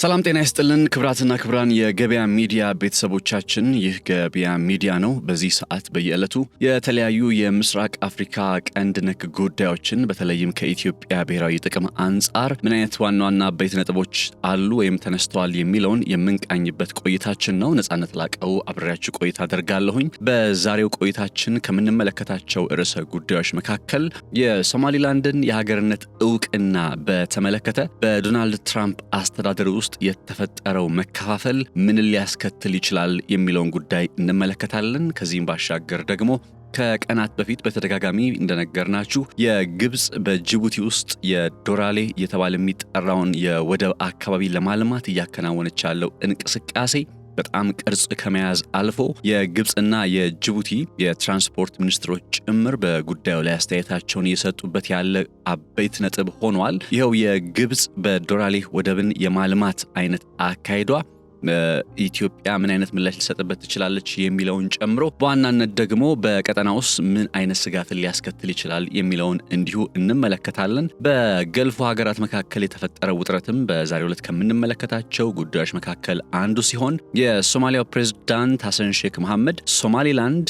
ሰላም ጤና ይስጥልን ክብራትና ክብራን የገበያ ሚዲያ ቤተሰቦቻችን ይህ ገበያ ሚዲያ ነው። በዚህ ሰዓት በየዕለቱ የተለያዩ የምስራቅ አፍሪካ ቀንድ ነክ ጉዳዮችን በተለይም ከኢትዮጵያ ብሔራዊ ጥቅም አንጻር ምን አይነት ዋና ዋና አበይት ነጥቦች አሉ ወይም ተነስተዋል የሚለውን የምንቃኝበት ቆይታችን ነው። ነጻነት ላቀው አብሬያችሁ ቆይታ አደርጋለሁኝ። በዛሬው ቆይታችን ከምንመለከታቸው ርዕሰ ጉዳዮች መካከል የሶማሊላንድን የሀገርነት ዕውቅና በተመለከተ በዶናልድ ትራምፕ አስተዳደር ውስጥ የተፈጠረው መከፋፈል ምን ሊያስከትል ይችላል የሚለውን ጉዳይ እንመለከታለን። ከዚህም ባሻገር ደግሞ ከቀናት በፊት በተደጋጋሚ እንደነገርናችሁ የግብጽ በጅቡቲ ውስጥ የዶራሌ የተባለ የሚጠራውን የወደብ አካባቢ ለማልማት እያከናወነች ያለው እንቅስቃሴ በጣም ቅርጽ ከመያዝ አልፎ የግብጽና የጅቡቲ የትራንስፖርት ሚኒስትሮች ጭምር በጉዳዩ ላይ አስተያየታቸውን እየሰጡበት ያለ አበይት ነጥብ ሆኗል። ይኸው የግብጽ በዶራሌ ወደብን የማልማት አይነት አካሄዷ ኢትዮጵያ ምን አይነት ምላሽ ሊሰጥበት ትችላለች የሚለውን ጨምሮ በዋናነት ደግሞ በቀጠና ውስጥ ምን አይነት ስጋትን ሊያስከትል ይችላል የሚለውን እንዲሁ እንመለከታለን። በገልፉ ሀገራት መካከል የተፈጠረው ውጥረትም በዛሬው ዕለት ከምንመለከታቸው ጉዳዮች መካከል አንዱ ሲሆን የሶማሊያው ፕሬዝዳንት ሐሰን ሼክ መሐመድ ሶማሊላንድ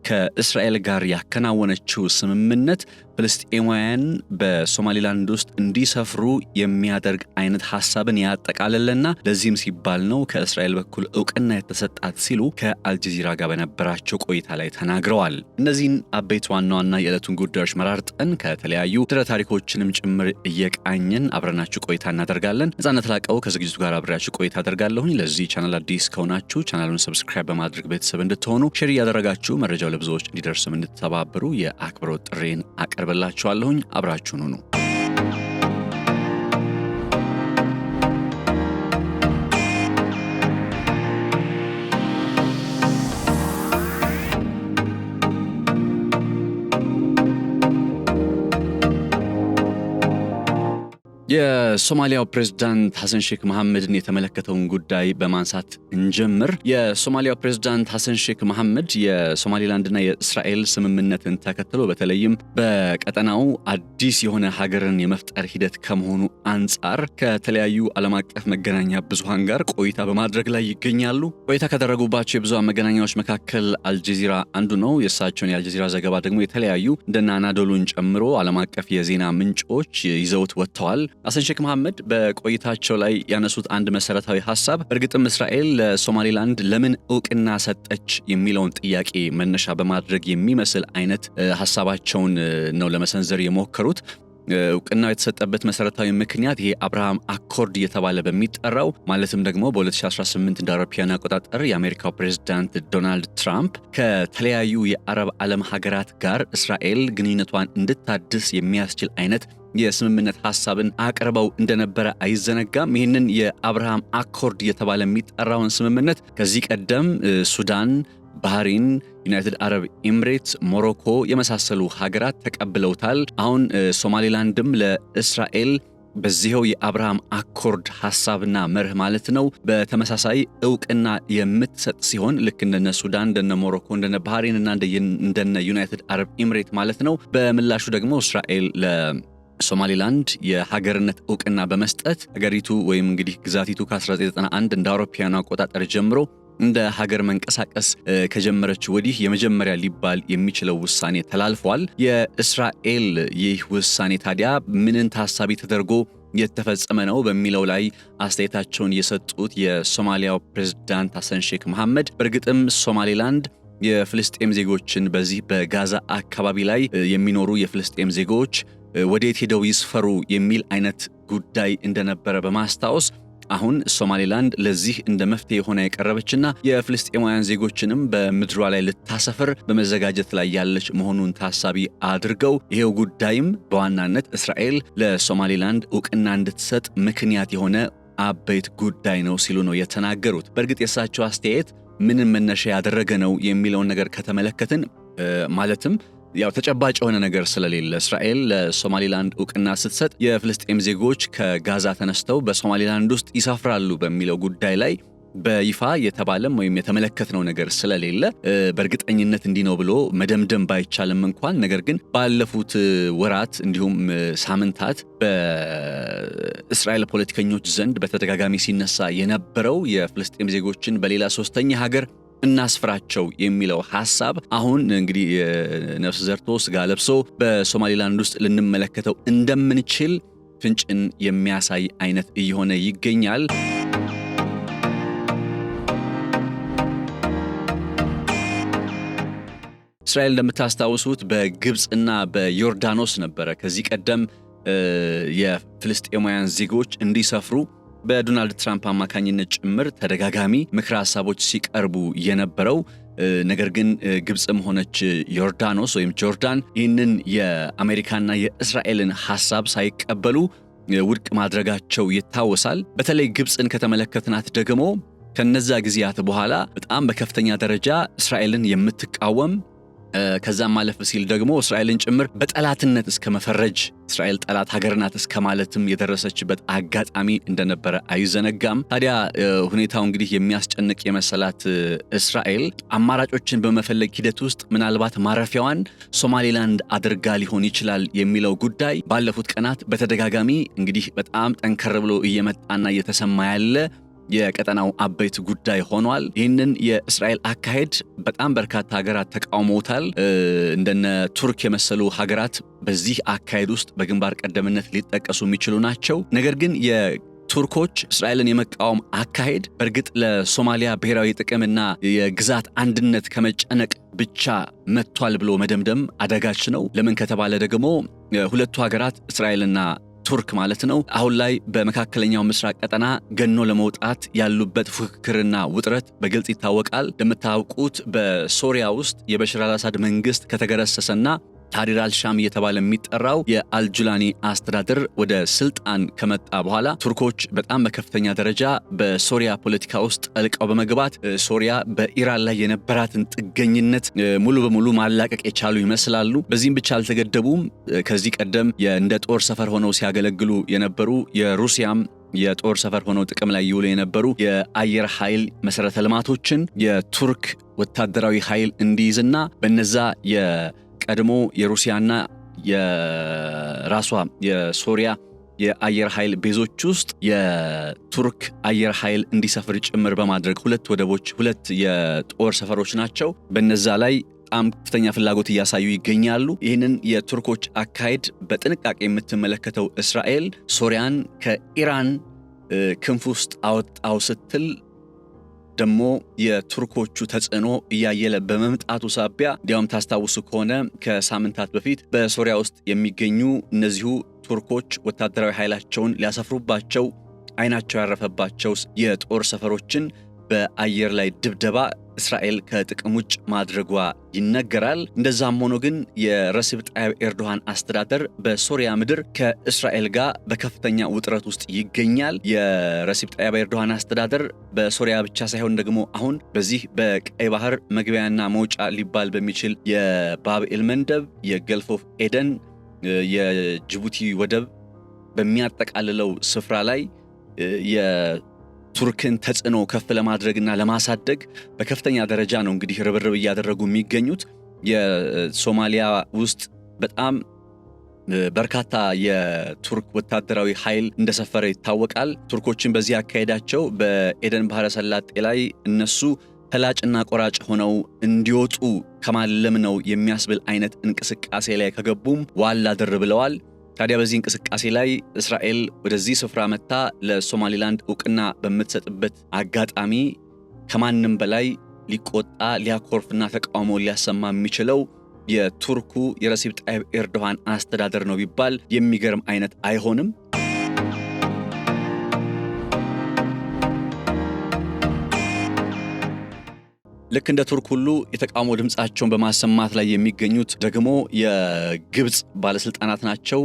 ከእስራኤል ጋር ያከናወነችው ስምምነት ፍልስጤማውያን በሶማሊላንድ ውስጥ እንዲሰፍሩ የሚያደርግ አይነት ሐሳብን ያጠቃልልና ለዚህም ሲባል ነው ከእስራኤል በኩል ዕውቅና የተሰጣት ሲሉ ከአልጀዚራ ጋር በነበራቸው ቆይታ ላይ ተናግረዋል። እነዚህን አበይት ዋና ዋና የዕለቱን ጉዳዮች መራርጠን ከተለያዩ ድረ ታሪኮችንም ጭምር እየቃኘን አብረናችሁ ቆይታ እናደርጋለን። ነጻነት ላቀው ከዝግጅቱ ጋር አብሬያችሁ ቆይታ አደርጋለሁኝ። ለዚህ ቻናል አዲስ ከሆናችሁ ቻናሉን ሰብስክራይብ በማድረግ ቤተሰብ እንድትሆኑ ሼር እያደረጋችሁ መረጃው ለብዙዎች እንዲደርስም እንድትተባበሩ የአክብሮት ጥሬን አቀርብላችኋለሁኝ። አብራችሁኑ ነው። የሶማሊያው ፕሬዝዳንት ሐሰን ሼክ መሐመድን የተመለከተውን ጉዳይ በማንሳት እንጀምር። የሶማሊያው ፕሬዝዳንት ሐሰን ሼክ መሐመድ የሶማሊላንድና የእስራኤል ስምምነትን ተከትሎ በተለይም በቀጠናው አዲስ የሆነ ሀገርን የመፍጠር ሂደት ከመሆኑ አንጻር ከተለያዩ ዓለም አቀፍ መገናኛ ብዙሃን ጋር ቆይታ በማድረግ ላይ ይገኛሉ። ቆይታ ካደረጉባቸው የብዙሃን መገናኛዎች መካከል አልጀዚራ አንዱ ነው። የእሳቸውን የአልጀዚራ ዘገባ ደግሞ የተለያዩ እንደና አናዶሉን ጨምሮ ዓለም አቀፍ የዜና ምንጮች ይዘውት ወጥተዋል። ሐሰን ሼክ መሐመድ በቆይታቸው ላይ ያነሱት አንድ መሰረታዊ ሐሳብ እርግጥም እስራኤል ለሶማሊላንድ ለምን ዕውቅና ሰጠች የሚለውን ጥያቄ መነሻ በማድረግ የሚመስል አይነት ሐሳባቸውን ነው ለመሰንዘር የሞከሩት። ዕውቅናው የተሰጠበት መሰረታዊ ምክንያት ይሄ አብርሃም አኮርድ እየተባለ በሚጠራው ማለትም ደግሞ በ2018 እንደ አውሮፓውያን አቆጣጠር የአሜሪካው ፕሬዝዳንት ዶናልድ ትራምፕ ከተለያዩ የአረብ ዓለም ሀገራት ጋር እስራኤል ግንኙነቷን እንድታድስ የሚያስችል አይነት የስምምነት ሐሳብን አቅርበው እንደነበረ አይዘነጋም። ይህንን የአብርሃም አኮርድ እየተባለ የሚጠራውን ስምምነት ከዚህ ቀደም ሱዳን፣ ባህሬን፣ ዩናይትድ አረብ ኤምሬትስ፣ ሞሮኮ የመሳሰሉ ሀገራት ተቀብለውታል። አሁን ሶማሊላንድም ለእስራኤል በዚህው የአብርሃም አኮርድ ሐሳብና መርህ ማለት ነው በተመሳሳይ ዕውቅና የምትሰጥ ሲሆን ልክ እንደነ ሱዳን፣ እንደነ ሞሮኮ፣ እንደነ ባህሬን እና እንደነ ዩናይትድ አረብ ኤምሬት ማለት ነው። በምላሹ ደግሞ እስራኤል ሶማሊላንድ የሀገርነት ዕውቅና በመስጠት ሀገሪቱ ወይም እንግዲህ ግዛቲቱ ከ1991 እንደ አውሮፓውያኑ አቆጣጠር ጀምሮ እንደ ሀገር መንቀሳቀስ ከጀመረች ወዲህ የመጀመሪያ ሊባል የሚችለው ውሳኔ ተላልፏል። የእስራኤል ይህ ውሳኔ ታዲያ ምንን ታሳቢ ተደርጎ የተፈጸመ ነው በሚለው ላይ አስተያየታቸውን የሰጡት የሶማሊያው ፕሬዝዳንት ሐሰን ሼክ መሐመድ በእርግጥም ሶማሊላንድ የፍልስጤም ዜጎችን በዚህ በጋዛ አካባቢ ላይ የሚኖሩ የፍልስጤም ዜጎች ወዴት ሄደው ይስፈሩ የሚል አይነት ጉዳይ እንደነበረ በማስታወስ አሁን ሶማሊላንድ ለዚህ እንደ መፍትሄ ሆና የቀረበችና የፍልስጤማውያን ዜጎችንም በምድሯ ላይ ልታሰፍር በመዘጋጀት ላይ ያለች መሆኑን ታሳቢ አድርገው ይሄው ጉዳይም በዋናነት እስራኤል ለሶማሊላንድ ዕውቅና እንድትሰጥ ምክንያት የሆነ አበይት ጉዳይ ነው ሲሉ ነው የተናገሩት። በእርግጥ የእሳቸው አስተያየት ምንን መነሻ ያደረገ ነው የሚለውን ነገር ከተመለከትን ማለትም ያው ተጨባጭ የሆነ ነገር ስለሌለ እስራኤል ለሶማሊላንድ ዕውቅና ስትሰጥ የፍልስጤም ዜጎች ከጋዛ ተነስተው በሶማሊላንድ ውስጥ ይሰፍራሉ በሚለው ጉዳይ ላይ በይፋ የተባለም ወይም የተመለከትነው ነገር ስለሌለ በእርግጠኝነት እንዲህ ነው ብሎ መደምደም ባይቻልም እንኳን ነገር ግን ባለፉት ወራት እንዲሁም ሳምንታት በእስራኤል ፖለቲከኞች ዘንድ በተደጋጋሚ ሲነሳ የነበረው የፍልስጤም ዜጎችን በሌላ ሶስተኛ ሀገር እናስፍራቸው የሚለው ሐሳብ አሁን እንግዲህ ነፍስ ዘርቶ ስጋ ለብሶ በሶማሊላንድ ውስጥ ልንመለከተው እንደምንችል ፍንጭን የሚያሳይ አይነት እየሆነ ይገኛል። እስራኤል እንደምታስታውሱት በግብጽና በዮርዳኖስ ነበረ ከዚህ ቀደም የፍልስጤማውያን ዜጎች እንዲሰፍሩ በዶናልድ ትራምፕ አማካኝነት ጭምር ተደጋጋሚ ምክረ ሐሳቦች ሲቀርቡ የነበረው። ነገር ግን ግብጽም ሆነች ዮርዳኖስ ወይም ጆርዳን ይህንን የአሜሪካና የእስራኤልን ሐሳብ ሳይቀበሉ ውድቅ ማድረጋቸው ይታወሳል። በተለይ ግብጽን ከተመለከትናት ደግሞ ከነዛ ጊዜያት በኋላ በጣም በከፍተኛ ደረጃ እስራኤልን የምትቃወም ከዛም ማለፍ ሲል ደግሞ እስራኤልን ጭምር በጠላትነት እስከ መፈረጅ እስራኤል ጠላት ሀገር ናት እስከ ማለትም የደረሰችበት አጋጣሚ እንደነበረ አይዘነጋም። ታዲያ ሁኔታው እንግዲህ የሚያስጨንቅ የመሰላት እስራኤል አማራጮችን በመፈለግ ሂደት ውስጥ ምናልባት ማረፊያዋን ሶማሊላንድ አድርጋ ሊሆን ይችላል የሚለው ጉዳይ ባለፉት ቀናት በተደጋጋሚ እንግዲህ በጣም ጠንከር ብሎ እየመጣና እየተሰማ ያለ የቀጠናው አበይት ጉዳይ ሆኗል። ይህንን የእስራኤል አካሄድ በጣም በርካታ ሀገራት ተቃውመውታል። እንደነ ቱርክ የመሰሉ ሀገራት በዚህ አካሄድ ውስጥ በግንባር ቀደምነት ሊጠቀሱ የሚችሉ ናቸው። ነገር ግን የቱርኮች እስራኤልን የመቃወም አካሄድ በእርግጥ ለሶማሊያ ብሔራዊ ጥቅምና የግዛት አንድነት ከመጨነቅ ብቻ መጥቷል ብሎ መደምደም አደጋች ነው። ለምን ከተባለ ደግሞ ሁለቱ ሀገራት እስራኤልና ቱርክ ማለት ነው አሁን ላይ በመካከለኛው ምስራቅ ቀጠና ገኖ ለመውጣት ያሉበት ፉክክርና ውጥረት በግልጽ ይታወቃል። እንደምታውቁት በሶሪያ ውስጥ የበሽር አልአሳድ መንግስት ከተገረሰሰና ታህሪር አልሻም እየተባለ የሚጠራው የአልጁላኒ አስተዳደር ወደ ስልጣን ከመጣ በኋላ ቱርኮች በጣም በከፍተኛ ደረጃ በሶሪያ ፖለቲካ ውስጥ ጠልቀው በመግባት ሶሪያ በኢራን ላይ የነበራትን ጥገኝነት ሙሉ በሙሉ ማላቀቅ የቻሉ ይመስላሉ። በዚህም ብቻ አልተገደቡም። ከዚህ ቀደም እንደ ጦር ሰፈር ሆነው ሲያገለግሉ የነበሩ የሩሲያም የጦር ሰፈር ሆነው ጥቅም ላይ ይውሉ የነበሩ የአየር ኃይል መሰረተ ልማቶችን የቱርክ ወታደራዊ ኃይል እንዲይዝና በነዛ ቀድሞ የሩሲያና የራሷ የሶሪያ የአየር ኃይል ቤዞች ውስጥ የቱርክ አየር ኃይል እንዲሰፍር ጭምር በማድረግ ሁለት የጦር ሰፈሮች ናቸው። በነዛ ላይ በጣም ከፍተኛ ፍላጎት እያሳዩ ይገኛሉ። ይህንን የቱርኮች አካሄድ በጥንቃቄ የምትመለከተው እስራኤል ሶሪያን ከኢራን ክንፍ ውስጥ አወጣው ስትል ደግሞ የቱርኮቹ ተጽዕኖ እያየለ በመምጣቱ ሳቢያ እንዲያውም ታስታውሱ ከሆነ ከሳምንታት በፊት በሶሪያ ውስጥ የሚገኙ እነዚሁ ቱርኮች ወታደራዊ ኃይላቸውን ሊያሰፍሩባቸው አይናቸው ያረፈባቸው የጦር ሰፈሮችን በአየር ላይ ድብደባ እስራኤል ከጥቅም ውጭ ማድረጓ ይነገራል። እንደዛም ሆኖ ግን የረሲብ ጣይብ ኤርዶሃን አስተዳደር በሶሪያ ምድር ከእስራኤል ጋር በከፍተኛ ውጥረት ውስጥ ይገኛል። የረሲብ ጣይብ ኤርዶሃን አስተዳደር በሶሪያ ብቻ ሳይሆን ደግሞ አሁን በዚህ በቀይ ባህር መግቢያና መውጫ ሊባል በሚችል የባብኤል መንደብ፣ የገልፍ ኦፍ ኤደን፣ የጅቡቲ ወደብ በሚያጠቃልለው ስፍራ ላይ ቱርክን ተጽዕኖ ከፍ ለማድረግና ለማሳደግ በከፍተኛ ደረጃ ነው እንግዲህ ርብርብ እያደረጉ የሚገኙት። የሶማሊያ ውስጥ በጣም በርካታ የቱርክ ወታደራዊ ኃይል እንደሰፈረ ይታወቃል። ቱርኮችን በዚህ አካሄዳቸው በኤደን ባህረ ሰላጤ ላይ እነሱ ተላጭና ቆራጭ ሆነው እንዲወጡ ከማለም ነው የሚያስብል አይነት እንቅስቃሴ ላይ ከገቡም ዋላ ድር ብለዋል። ታዲያ በዚህ እንቅስቃሴ ላይ እስራኤል ወደዚህ ስፍራ መጣ ለሶማሊላንድ ዕውቅና በምትሰጥበት አጋጣሚ ከማንም በላይ ሊቆጣ ሊያኮርፍና ተቃውሞ ሊያሰማ የሚችለው የቱርኩ የረሲብ ጣይብ ኤርዶሃን አስተዳደር ነው ቢባል የሚገርም አይነት አይሆንም። ልክ እንደ ቱርክ ሁሉ የተቃውሞ ድምጻቸውን በማሰማት ላይ የሚገኙት ደግሞ የግብጽ ባለስልጣናት ናቸው።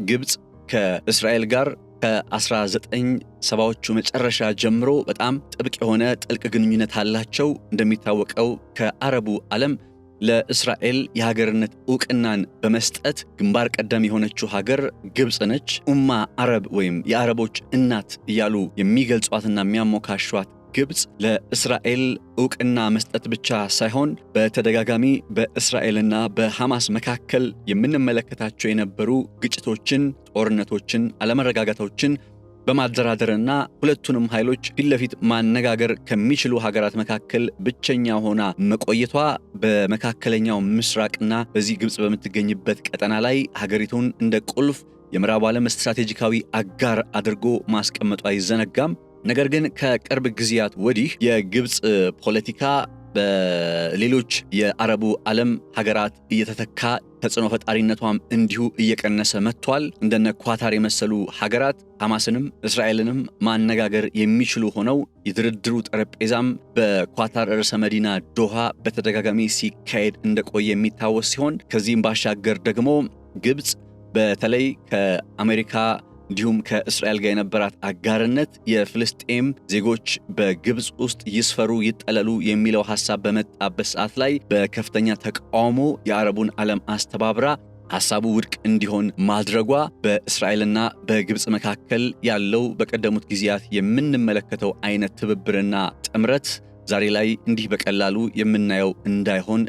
ግብጽ ከእስራኤል ጋር ከ1970ዎቹ መጨረሻ ጀምሮ በጣም ጥብቅ የሆነ ጥልቅ ግንኙነት አላቸው። እንደሚታወቀው ከአረቡ ዓለም ለእስራኤል የሀገርነት ዕውቅናን በመስጠት ግንባር ቀደም የሆነችው ሀገር ግብጽ ነች። ኡማ አረብ ወይም የአረቦች እናት እያሉ የሚገልጿትና የሚያሞካሿት ግብጽ ለእስራኤል ዕውቅና መስጠት ብቻ ሳይሆን በተደጋጋሚ በእስራኤልና በሐማስ መካከል የምንመለከታቸው የነበሩ ግጭቶችን፣ ጦርነቶችን፣ አለመረጋጋቶችን በማደራደርና ሁለቱንም ኃይሎች ፊትለፊት ማነጋገር ከሚችሉ ሀገራት መካከል ብቸኛ ሆና መቆየቷ በመካከለኛው ምስራቅና በዚህ ግብጽ በምትገኝበት ቀጠና ላይ ሀገሪቱን እንደ ቁልፍ የምዕራብ ዓለም ስትራቴጂካዊ አጋር አድርጎ ማስቀመጡ አይዘነጋም። ነገር ግን ከቅርብ ጊዜያት ወዲህ የግብጽ ፖለቲካ በሌሎች የአረቡ ዓለም ሀገራት እየተተካ ተጽዕኖ ፈጣሪነቷም እንዲሁ እየቀነሰ መጥቷል። እንደነ ኳታር የመሰሉ ሀገራት ሐማስንም እስራኤልንም ማነጋገር የሚችሉ ሆነው የድርድሩ ጠረጴዛም በኳታር ርዕሰ መዲና ዶሃ በተደጋጋሚ ሲካሄድ እንደቆየ የሚታወስ ሲሆን ከዚህም ባሻገር ደግሞ ግብጽ በተለይ ከአሜሪካ እንዲሁም ከእስራኤል ጋር የነበራት አጋርነት የፍልስጤም ዜጎች በግብጽ ውስጥ ይስፈሩ ይጠለሉ የሚለው ሐሳብ በመጣበት ሰዓት ላይ በከፍተኛ ተቃውሞ የአረቡን ዓለም አስተባብራ ሐሳቡ ውድቅ እንዲሆን ማድረጓ በእስራኤልና በግብጽ መካከል ያለው በቀደሙት ጊዜያት የምንመለከተው አይነት ትብብርና ጥምረት ዛሬ ላይ እንዲህ በቀላሉ የምናየው እንዳይሆን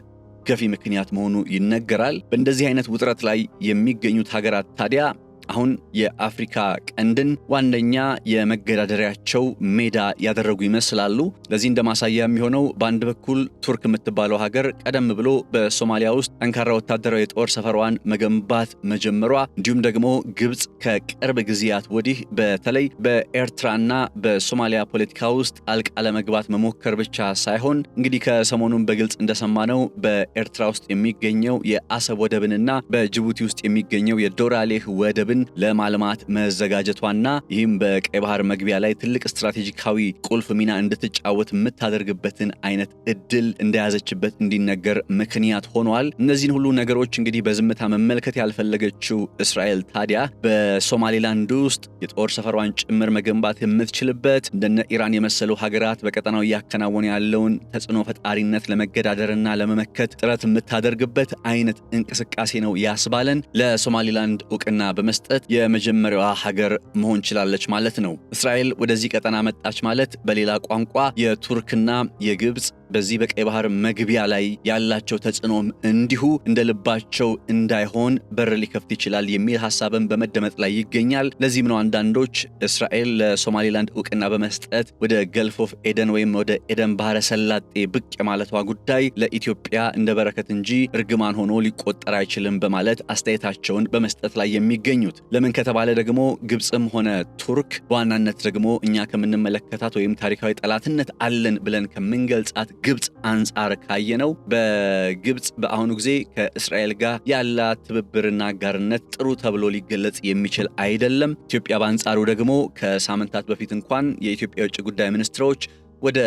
ገፊ ምክንያት መሆኑ ይነገራል። በእንደዚህ አይነት ውጥረት ላይ የሚገኙት ሀገራት ታዲያ አሁን የአፍሪካ ቀንድን ዋነኛ የመገዳደሪያቸው ሜዳ ያደረጉ ይመስላሉ። ለዚህ እንደማሳያ የሚሆነው በአንድ በኩል ቱርክ የምትባለው ሀገር ቀደም ብሎ በሶማሊያ ውስጥ ጠንካራ ወታደራዊ የጦር ሰፈሯን መገንባት መጀመሯ፣ እንዲሁም ደግሞ ግብጽ ከቅርብ ጊዜያት ወዲህ በተለይ በኤርትራና በሶማሊያ ፖለቲካ ውስጥ ጣልቃ ለመግባት መሞከር ብቻ ሳይሆን እንግዲህ ከሰሞኑን በግልጽ እንደሰማነው በኤርትራ ውስጥ የሚገኘው የአሰብ ወደብንና በጅቡቲ ውስጥ የሚገኘው የዶራሌህ ወደብን ለማልማት መዘጋጀቷና ይህም በቀይ ባህር መግቢያ ላይ ትልቅ ስትራቴጂካዊ ቁልፍ ሚና እንድትጫወት የምታደርግበትን አይነት እድል እንደያዘችበት እንዲነገር ምክንያት ሆኗል። እነዚህን ሁሉ ነገሮች እንግዲህ በዝምታ መመልከት ያልፈለገችው እስራኤል ታዲያ በሶማሌላንድ ውስጥ የጦር ሰፈሯን ጭምር መገንባት የምትችልበት እንደነ ኢራን የመሰሉ ሀገራት በቀጠናው እያከናወነ ያለውን ተጽዕኖ ፈጣሪነት ለመገዳደርና ለመመከት ጥረት የምታደርግበት አይነት እንቅስቃሴ ነው ያስባለን። ለሶማሌላንድ ዕውቅና በመስጠት የመጀመሪያዋ ሀገር መሆን ችላለች ማለት ነው። እስራኤል ወደዚህ ቀጠና መጣች ማለት በሌላ ቋንቋ የቱርክና የግብጽ በዚህ በቀይ ባህር መግቢያ ላይ ያላቸው ተጽዕኖም እንዲሁ እንደ ልባቸው እንዳይሆን በር ሊከፍት ይችላል የሚል ሐሳብን በመደመጥ ላይ ይገኛል። ለዚህም ነው አንዳንዶች እስራኤል ለሶማሌላንድ ዕውቅና በመስጠት ወደ ገልፍ ኦፍ ኤደን ወይም ወደ ኤደን ባህረ ሰላጤ ብቅ የማለቷ ጉዳይ ለኢትዮጵያ እንደ በረከት እንጂ እርግማን ሆኖ ሊቆጠር አይችልም በማለት አስተያየታቸውን በመስጠት ላይ የሚገኙት። ለምን ከተባለ ደግሞ ግብጽም ሆነ ቱርክ በዋናነት ደግሞ እኛ ከምንመለከታት ወይም ታሪካዊ ጠላትነት አለን ብለን ከምንገልጻት ግብጽ አንጻር ካየነው በግብጽ በአሁኑ ጊዜ ከእስራኤል ጋር ያላት ትብብርና አጋርነት ጥሩ ተብሎ ሊገለጽ የሚችል አይደለም። ኢትዮጵያ በአንጻሩ ደግሞ ከሳምንታት በፊት እንኳን የኢትዮጵያ የውጭ ጉዳይ ሚኒስትሮች ወደ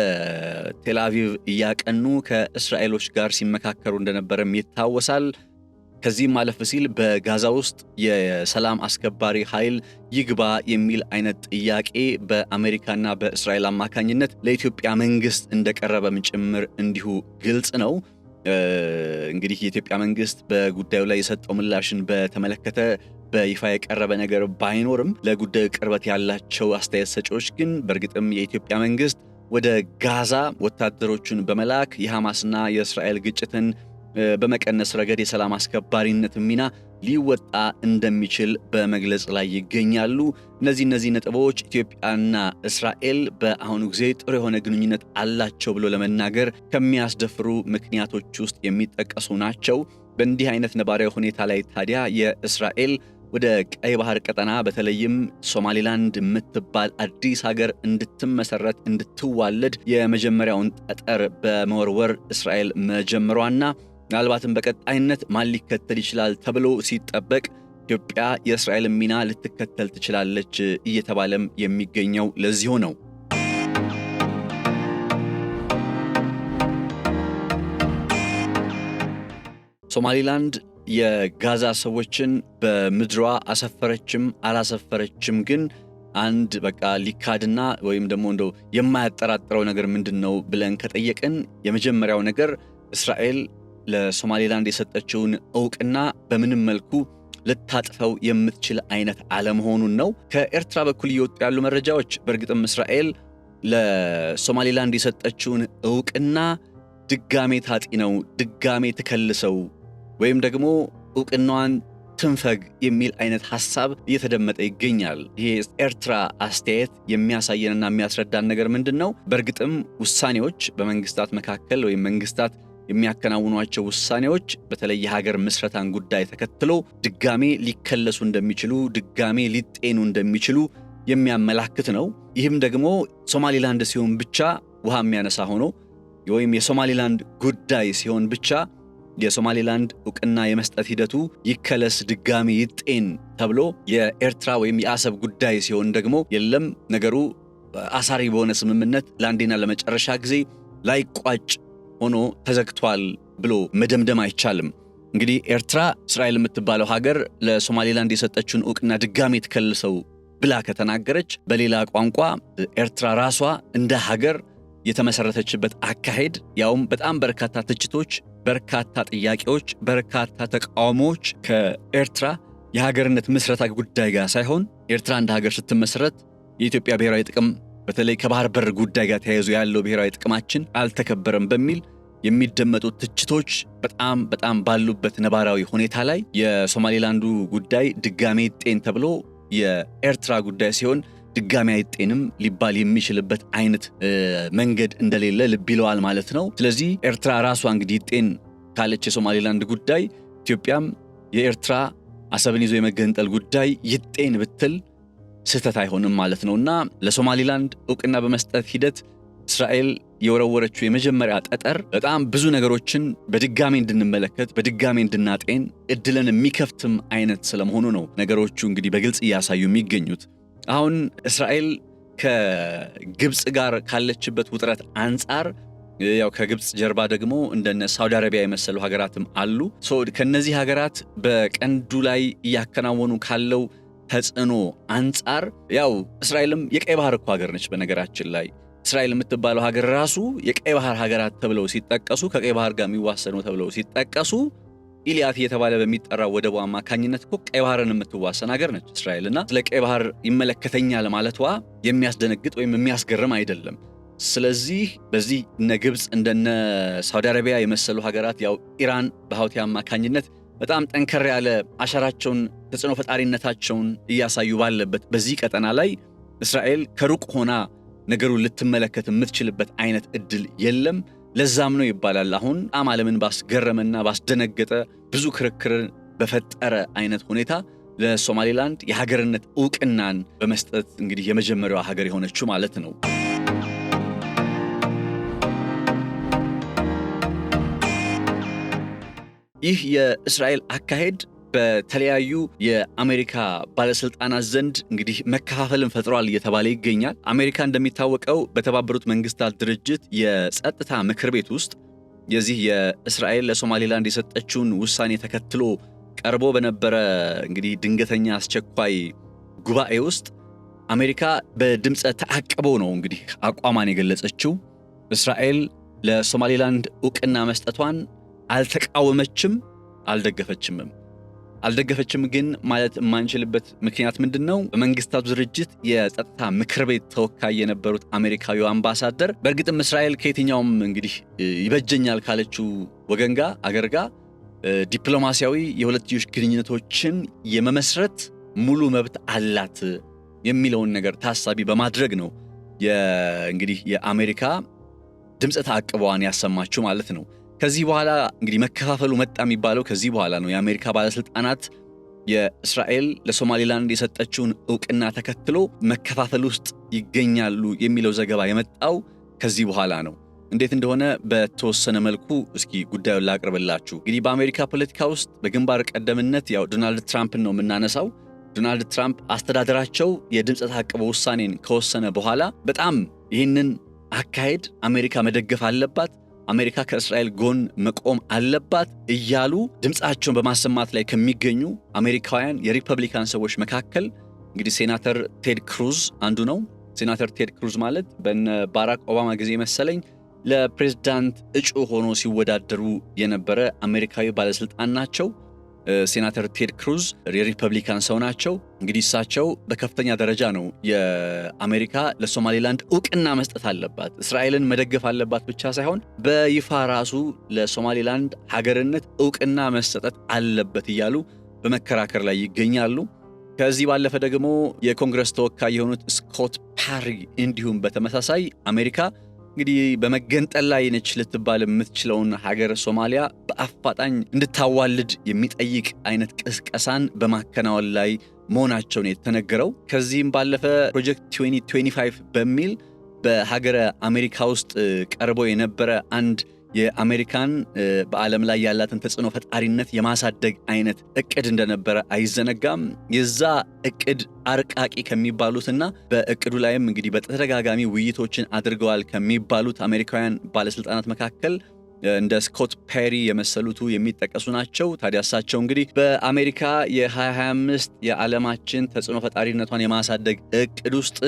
ቴልአቪቭ እያቀኑ ከእስራኤሎች ጋር ሲመካከሩ እንደነበረም ይታወሳል። ከዚህም ማለፍ ሲል በጋዛ ውስጥ የሰላም አስከባሪ ኃይል ይግባ የሚል አይነት ጥያቄ በአሜሪካና በእስራኤል አማካኝነት ለኢትዮጵያ መንግስት እንደቀረበም ጭምር እንዲሁ ግልጽ ነው። እንግዲህ የኢትዮጵያ መንግስት በጉዳዩ ላይ የሰጠው ምላሽን በተመለከተ በይፋ የቀረበ ነገር ባይኖርም ለጉዳዩ ቅርበት ያላቸው አስተያየት ሰጪዎች ግን በእርግጥም የኢትዮጵያ መንግስት ወደ ጋዛ ወታደሮቹን በመላክ የሐማስና የእስራኤል ግጭትን በመቀነስ ረገድ የሰላም አስከባሪነት ሚና ሊወጣ እንደሚችል በመግለጽ ላይ ይገኛሉ። እነዚህ ነጥቦች ኢትዮጵያና እስራኤል በአሁኑ ጊዜ ጥሩ የሆነ ግንኙነት አላቸው ብሎ ለመናገር ከሚያስደፍሩ ምክንያቶች ውስጥ የሚጠቀሱ ናቸው። በእንዲህ አይነት ነባራዊ ሁኔታ ላይ ታዲያ የእስራኤል ወደ ቀይ ባህር ቀጠና በተለይም ሶማሌላንድ የምትባል አዲስ ሀገር እንድትመሰረት እንድትዋለድ የመጀመሪያውን ጠጠር በመወርወር እስራኤል መጀመሯና ምናልባትም በቀጣይነት ማን ሊከተል ይችላል ተብሎ ሲጠበቅ ኢትዮጵያ የእስራኤል ሚና ልትከተል ትችላለች እየተባለም የሚገኘው ለዚሁ ነው። ሶማሌላንድ የጋዛ ሰዎችን በምድሯ አሰፈረችም አላሰፈረችም ግን አንድ በቃ ሊካድና ወይም ደግሞ እንደው የማያጠራጥረው ነገር ምንድነው ብለን ከጠየቅን የመጀመሪያው ነገር እስራኤል ለሶማሌላንድ የሰጠችውን ዕውቅና በምንም መልኩ ልታጥፈው የምትችል አይነት አለመሆኑን ነው። ከኤርትራ በኩል እየወጡ ያሉ መረጃዎች በእርግጥም እስራኤል ለሶማሊላንድ የሰጠችውን ዕውቅና ድጋሜ ታጢነው ድጋሜ ትከልሰው ወይም ደግሞ ዕውቅናዋን ትንፈግ የሚል አይነት ሐሳብ እየተደመጠ ይገኛል። ይሄ ኤርትራ አስተያየት የሚያሳየንና የሚያስረዳን ነገር ምንድነው? በእርግጥም ውሳኔዎች በመንግስታት መካከል ወይም መንግስታት የሚያከናውኗቸው ውሳኔዎች በተለይ የሀገር ምስረታን ጉዳይ ተከትሎ ድጋሜ ሊከለሱ እንደሚችሉ ድጋሜ ሊጤኑ እንደሚችሉ የሚያመላክት ነው። ይህም ደግሞ ሶማሊላንድ ሲሆን ብቻ ውሃ የሚያነሳ ሆኖ ወይም የሶማሊላንድ ጉዳይ ሲሆን ብቻ የሶማሊላንድ ዕውቅና የመስጠት ሂደቱ ይከለስ ድጋሜ ይጤን ተብሎ የኤርትራ ወይም የአሰብ ጉዳይ ሲሆን ደግሞ የለም ነገሩ አሳሪ በሆነ ስምምነት ለአንዴና ለመጨረሻ ጊዜ ላይቋጭ ሆኖ ተዘግቷል ብሎ መደምደም አይቻልም። እንግዲህ ኤርትራ እስራኤል የምትባለው ሀገር ለሶማሊላንድ የሰጠችውን ዕውቅና ድጋሜ ትከልሰው ብላ ከተናገረች በሌላ ቋንቋ ኤርትራ ራሷ እንደ ሀገር የተመሰረተችበት አካሄድ ያውም በጣም በርካታ ትችቶች፣ በርካታ ጥያቄዎች፣ በርካታ ተቃውሞዎች ከኤርትራ የሀገርነት ምስረታ ጉዳይ ጋር ሳይሆን ኤርትራ እንደ ሀገር ስትመሰረት የኢትዮጵያ ብሔራዊ ጥቅም በተለይ ከባህር በር ጉዳይ ጋር ተያይዞ ያለው ብሔራዊ ጥቅማችን አልተከበረም በሚል የሚደመጡ ትችቶች በጣም ባሉበት ነባራዊ ሁኔታ ላይ የሶማሊላንዱ ጉዳይ ድጋሜ ይጤን ተብሎ የኤርትራ ጉዳይ ሲሆን ድጋሜ አይጤንም ሊባል የሚችልበት አይነት መንገድ እንደሌለ ልብ ይለዋል ማለት ነው። ስለዚህ ኤርትራ ራሷ እንግዲህ ይጤን ካለች የሶማሊላንድ ጉዳይ ኢትዮጵያም የኤርትራ አሰብን ይዞ የመገንጠል ጉዳይ ይጤን ብትል ስህተት አይሆንም ማለት ነውና ለሶማሊላንድ ዕውቅና በመስጠት ሂደት እስራኤል የወረወረችው የመጀመሪያ ጠጠር በጣም ብዙ ነገሮችን በድጋሜ እንድንመለከት በድጋሜ እንድናጤን እድልን የሚከፍትም አይነት ስለመሆኑ ነው ነገሮቹ እንግዲህ በግልጽ እያሳዩ የሚገኙት። አሁን እስራኤል ከግብጽ ጋር ካለችበት ውጥረት አንጻር ያው ከግብጽ ጀርባ ደግሞ እንደነ ሳውዲ አረቢያ የመሰሉ ሀገራትም አሉ። ከነዚህ ሀገራት በቀንዱ ላይ እያከናወኑ ካለው ተጽዕኖ አንጻር ያው እስራኤልም የቀይ ባህር እኮ ሀገር ነች። በነገራችን ላይ እስራኤል የምትባለው ሀገር ራሱ የቀይ ባህር ሀገራት ተብለው ሲጠቀሱ ከቀይ ባህር ጋር የሚዋሰኑ ተብለው ሲጠቀሱ ኢሊያት እየተባለ በሚጠራው ወደቡ አማካኝነት እኮ ቀይ ባህርን የምትዋሰን ሀገር ነች እስራኤልና ስለ ቀይ ባህር ይመለከተኛል ማለቷ የሚያስደነግጥ ወይም የሚያስገርም አይደለም። ስለዚህ በዚህ እነ ግብጽ እንደነ ሳውዲ አረቢያ የመሰሉ ሀገራት ያው ኢራን በሁቲ አማካኝነት በጣም ጠንከር ያለ አሻራቸውን ተጽዕኖ ፈጣሪነታቸውን እያሳዩ ባለበት በዚህ ቀጠና ላይ እስራኤል ከሩቅ ሆና ነገሩን ልትመለከት የምትችልበት አይነት እድል የለም። ለዛም ነው ይባላል አሁን ዓለምን ባስገረመና ባስደነገጠ ብዙ ክርክርን በፈጠረ አይነት ሁኔታ ለሶማሊላንድ የሀገርነት ዕውቅናን በመስጠት እንግዲህ የመጀመሪያዋ ሀገር የሆነችው ማለት ነው። ይህ የእስራኤል አካሄድ በተለያዩ የአሜሪካ ባለስልጣናት ዘንድ እንግዲህ መከፋፈልን ፈጥሯል እየተባለ ይገኛል። አሜሪካ እንደሚታወቀው በተባበሩት መንግስታት ድርጅት የጸጥታ ምክር ቤት ውስጥ የዚህ የእስራኤል ለሶማሊላንድ የሰጠችውን ውሳኔ ተከትሎ ቀርቦ በነበረ እንግዲህ ድንገተኛ አስቸኳይ ጉባኤ ውስጥ አሜሪካ በድምፀ ተአቅቦ ነው እንግዲህ አቋሟን የገለጸችው። እስራኤል ለሶማሊላንድ ዕውቅና መስጠቷን አልተቃወመችም፣ አልደገፈችም ግን ማለት የማንችልበት ምክንያት ምንድነው? በመንግስታቱ ድርጅት የጸጥታ ምክር ቤት ተወካይ የነበሩት አሜሪካዊው አምባሳደር በእርግጥም እስራኤል ከየትኛውም እንግዲህ ይበጀኛል ካለችው ወገን ጋር አገር ጋር ዲፕሎማሲያዊ የሁለትዮሽ ግንኙነቶችን የመመስረት ሙሉ መብት አላት የሚለውን ነገር ታሳቢ በማድረግ ነው እንግዲህ የአሜሪካ ድምፀ ተአቅቦዋን ያሰማችው ማለት ነው። ከዚህ በኋላ እንግዲህ መከፋፈሉ መጣ የሚባለው ከዚህ በኋላ ነው። የአሜሪካ ባለስልጣናት የእስራኤል ለሶማሊላንድ የሰጠችውን ዕውቅና ተከትሎ መከፋፈል ውስጥ ይገኛሉ የሚለው ዘገባ የመጣው ከዚህ በኋላ ነው። እንዴት እንደሆነ በተወሰነ መልኩ እስኪ ጉዳዩን ላቅርብላችሁ። እንግዲህ በአሜሪካ ፖለቲካ ውስጥ በግንባር ቀደምነት ያው ዶናልድ ትራምፕን ነው የምናነሳው። ዶናልድ ትራምፕ አስተዳደራቸው የድምፀ ተአቅቦ ውሳኔን ከወሰነ በኋላ በጣም ይህንን አካሄድ አሜሪካ መደገፍ አለባት፣ አሜሪካ ከእስራኤል ጎን መቆም አለባት እያሉ ድምፃቸውን በማሰማት ላይ ከሚገኙ አሜሪካውያን የሪፐብሊካን ሰዎች መካከል እንግዲህ ሴናተር ቴድ ክሩዝ አንዱ ነው። ሴናተር ቴድ ክሩዝ ማለት በነ ባራክ ኦባማ ጊዜ መሰለኝ ለፕሬዝዳንት እጩ ሆኖ ሲወዳደሩ የነበረ አሜሪካዊ ባለስልጣን ናቸው። ሴናተር ቴድ ክሩዝ የሪፐብሊካን ሰው ናቸው። እንግዲህ እሳቸው በከፍተኛ ደረጃ ነው የአሜሪካ ለሶማሌላንድ እውቅና መስጠት አለባት፣ እስራኤልን መደገፍ አለባት ብቻ ሳይሆን በይፋ ራሱ ለሶማሌላንድ ሀገርነት እውቅና መሰጠት አለበት እያሉ በመከራከር ላይ ይገኛሉ። ከዚህ ባለፈ ደግሞ የኮንግረስ ተወካይ የሆኑት ስኮት ፓሪ እንዲሁም በተመሳሳይ አሜሪካ እንግዲህ በመገንጠል ላይ ነች ልትባል የምትችለውን ሀገር ሶማሊያ በአፋጣኝ እንድታዋልድ የሚጠይቅ አይነት ቅስቀሳን በማከናወን ላይ መሆናቸውን የተነገረው። ከዚህም ባለፈ ፕሮጀክት 2025 በሚል በሀገረ አሜሪካ ውስጥ ቀርቦ የነበረ አንድ የአሜሪካን በዓለም ላይ ያላትን ተጽዕኖ ፈጣሪነት የማሳደግ አይነት እቅድ እንደነበረ አይዘነጋም። የዛ እቅድ አርቃቂ ከሚባሉትና በእቅዱ ላይም እንግዲህ በተደጋጋሚ ውይይቶችን አድርገዋል ከሚባሉት አሜሪካውያን ባለስልጣናት መካከል እንደ ስኮት ፔሪ የመሰሉቱ የሚጠቀሱ ናቸው። ታዲያ እሳቸው እንግዲህ በአሜሪካ የ2025 የዓለማችን ተጽዕኖ ፈጣሪነቷን የማሳደግ እቅድ ውስጥ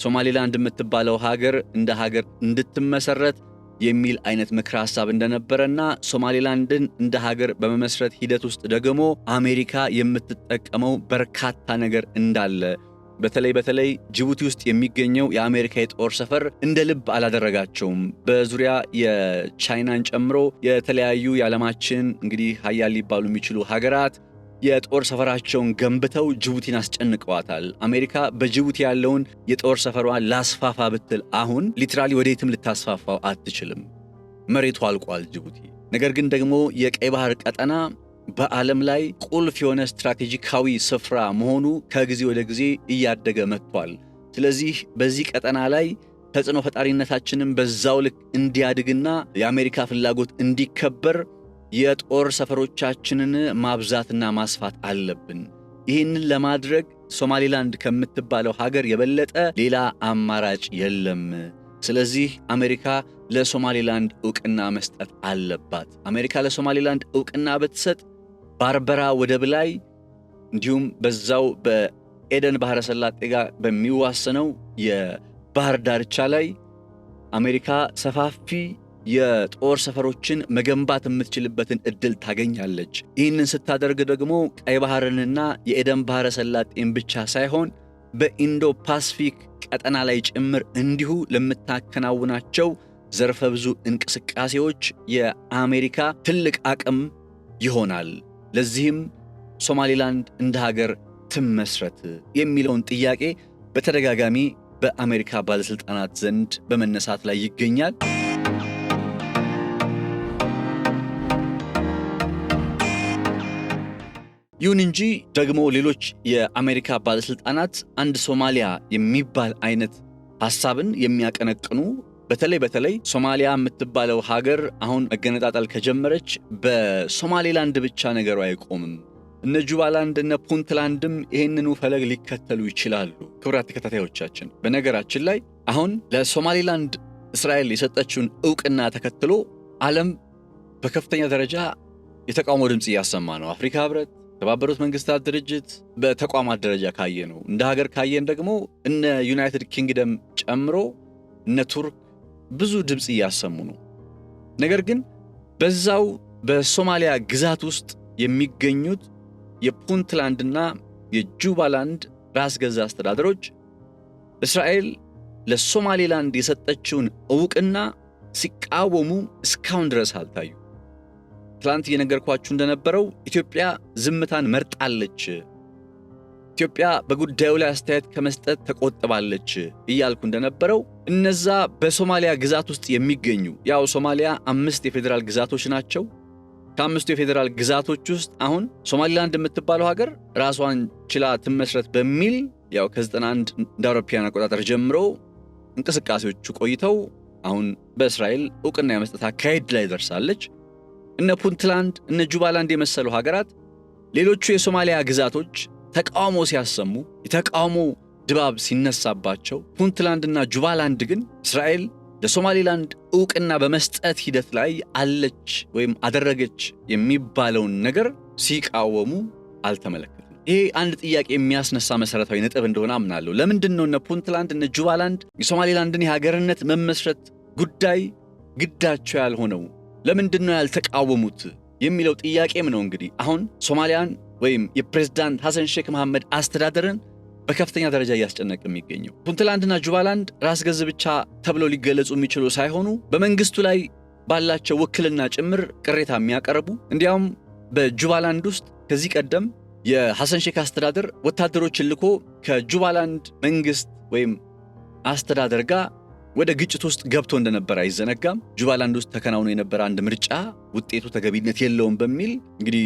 ሶማሌላንድ የምትባለው ሀገር እንደ ሀገር እንድትመሰረት የሚል አይነት ምክረ ሐሳብ እንደነበረና ሶማሌላንድን እንደ ሀገር በመመስረት ሂደት ውስጥ ደግሞ አሜሪካ የምትጠቀመው በርካታ ነገር እንዳለ በተለይ ጅቡቲ ውስጥ የሚገኘው የአሜሪካ የጦር ሰፈር እንደ ልብ አላደረጋቸውም። በዙሪያ የቻይናን ጨምሮ የተለያዩ የዓለማችን እንግዲህ ሀያል ሊባሉ የሚችሉ ሀገራት የጦር ሰፈራቸውን ገንብተው ጅቡቲን አስጨንቀዋታል። አሜሪካ በጅቡቲ ያለውን የጦር ሰፈሯን ላስፋፋ ብትል አሁን ሊትራሊ ወዴትም ልታስፋፋው አትችልም። መሬቱ አልቋል ጅቡቲ። ነገር ግን ደግሞ የቀይ ባህር ቀጠና በዓለም ላይ ቁልፍ የሆነ ስትራቴጂካዊ ስፍራ መሆኑ ከጊዜ ወደ ጊዜ እያደገ መጥቷል። ስለዚህ በዚህ ቀጠና ላይ ተጽዕኖ ፈጣሪነታችንን በዛው ልክ እንዲያድግና የአሜሪካ ፍላጎት እንዲከበር የጦር ሰፈሮቻችንን ማብዛትና ማስፋት አለብን። ይህንን ለማድረግ ሶማሌላንድ ከምትባለው ሀገር የበለጠ ሌላ አማራጭ የለም። ስለዚህ አሜሪካ ለሶማሌላንድ ዕውቅና መስጠት አለባት። አሜሪካ ለሶማሌላንድ ዕውቅና ብትሰጥ ባርበራ ወደብ ላይ እንዲሁም በዛው በኤደን ባህረ ሰላጤ ጋር በሚዋሰነው የባህር ዳርቻ ላይ አሜሪካ ሰፋፊ የጦር ሰፈሮችን መገንባት የምትችልበትን እድል ታገኛለች። ይህንን ስታደርግ ደግሞ ቀይ ባህርንና የኤደን ባህረ ሰላጤን ብቻ ሳይሆን በኢንዶ ፓሲፊክ ቀጠና ላይ ጭምር እንዲሁ ለምታከናውናቸው ዘርፈ ብዙ እንቅስቃሴዎች የአሜሪካ ትልቅ አቅም ይሆናል። ለዚህም ሶማሌላንድ እንደ ሀገር ትመስረት የሚለውን ጥያቄ በተደጋጋሚ በአሜሪካ ባለስልጣናት ዘንድ በመነሳት ላይ ይገኛል። ይሁን እንጂ ደግሞ ሌሎች የአሜሪካ ባለስልጣናት አንድ ሶማሊያ የሚባል አይነት ሐሳብን የሚያቀነቅኑ በተለይ ሶማሊያ የምትባለው ሀገር አሁን መገነጣጠል ከጀመረች በሶማሌላንድ ብቻ ነገሩ አይቆምም። እነ ጁባላንድ እነ ፑንትላንድም ይህንኑ ፈለግ ሊከተሉ ይችላሉ። ክቡራት ተከታታዮቻችን፣ በነገራችን ላይ አሁን ለሶማሌላንድ እስራኤል የሰጠችውን ዕውቅና ተከትሎ ዓለም በከፍተኛ ደረጃ የተቃውሞ ድምፅ እያሰማ ነው። አፍሪካ ህብረት፣ የተባበሩት መንግስታት ድርጅት በተቋማት ደረጃ ካየ ነው። እንደ ሀገር ካየን ደግሞ እነ ዩናይትድ ኪንግደም ጨምሮ እነ ቱርክ ብዙ ድምፅ እያሰሙ ነው። ነገር ግን በዛው በሶማሊያ ግዛት ውስጥ የሚገኙት የፑንትላንድና የጁባላንድ ራስ ገዛ አስተዳደሮች እስራኤል ለሶማሌላንድ የሰጠችውን ዕውቅና ሲቃወሙ እስካሁን ድረስ አልታዩ። ትላንት እየነገርኳችሁ እንደነበረው ኢትዮጵያ ዝምታን መርጣለች፣ ኢትዮጵያ በጉዳዩ ላይ አስተያየት ከመስጠት ተቆጥባለች እያልኩ እንደነበረው እነዛ በሶማሊያ ግዛት ውስጥ የሚገኙ ያው ሶማሊያ 5 የፌዴራል ግዛቶች ናቸው። ከ5ቱ የፌዴራል ግዛቶች ውስጥ አሁን ሶማሊላንድ የምትባለው ሀገር ራሷን ችላ ትመስረት በሚል ያው ከ91 እንደ አውሮፓውያን አቆጣጠር ጀምሮ እንቅስቃሴዎቹ ቆይተው አሁን በእስራኤል ዕውቅና የመስጠት አካሄድ ላይ ደርሳለች። እነ ፑንትላንድ እነ ጁባላንድ የመሰሉ ሀገራት ሌሎቹ የሶማሊያ ግዛቶች ተቃውሞ ሲያሰሙ የተቃውሞ ድባብ ሲነሳባቸው፣ ፑንትላንድና ጁባላንድ ግን እስራኤል ለሶማሌላንድ ዕውቅና በመስጠት ሂደት ላይ አለች ወይም አደረገች የሚባለውን ነገር ሲቃወሙ አልተመለከትንም። ይሄ አንድ ጥያቄ የሚያስነሳ መሰረታዊ ነጥብ እንደሆነ አምናለሁ። ለምንድን ነው እነ ፑንትላንድ እነ ጁባላንድ የሶማሌላንድን የሀገርነት መመስረት ጉዳይ ግዳቸው ያልሆነው? ለምንድን ነው ያልተቃወሙት የሚለው ጥያቄም ነው እንግዲህ አሁን ሶማሊያን ወይም የፕሬዝዳንት ሐሰን ሼክ መሐመድ አስተዳደርን በከፍተኛ ደረጃ እያስጨነቀ የሚገኘው። ፑንትላንድና ጁባላንድ ራስ ገዝ ብቻ ተብለው ሊገለጹ የሚችሉ ሳይሆኑ በመንግስቱ ላይ ባላቸው ውክልና ጭምር ቅሬታ የሚያቀርቡ እንዲያውም በጁባላንድ ውስጥ ከዚህ ቀደም የሐሰን ሼክ አስተዳደር ወታደሮችን ልኮ ከጁባላንድ መንግስት ወይም አስተዳደር ጋር ወደ ግጭት ውስጥ ገብቶ እንደነበር አይዘነጋም። ጁባላንድ ውስጥ ተከናውኖ የነበረ አንድ ምርጫ ውጤቱ ተገቢነት የለውም በሚል እንግዲህ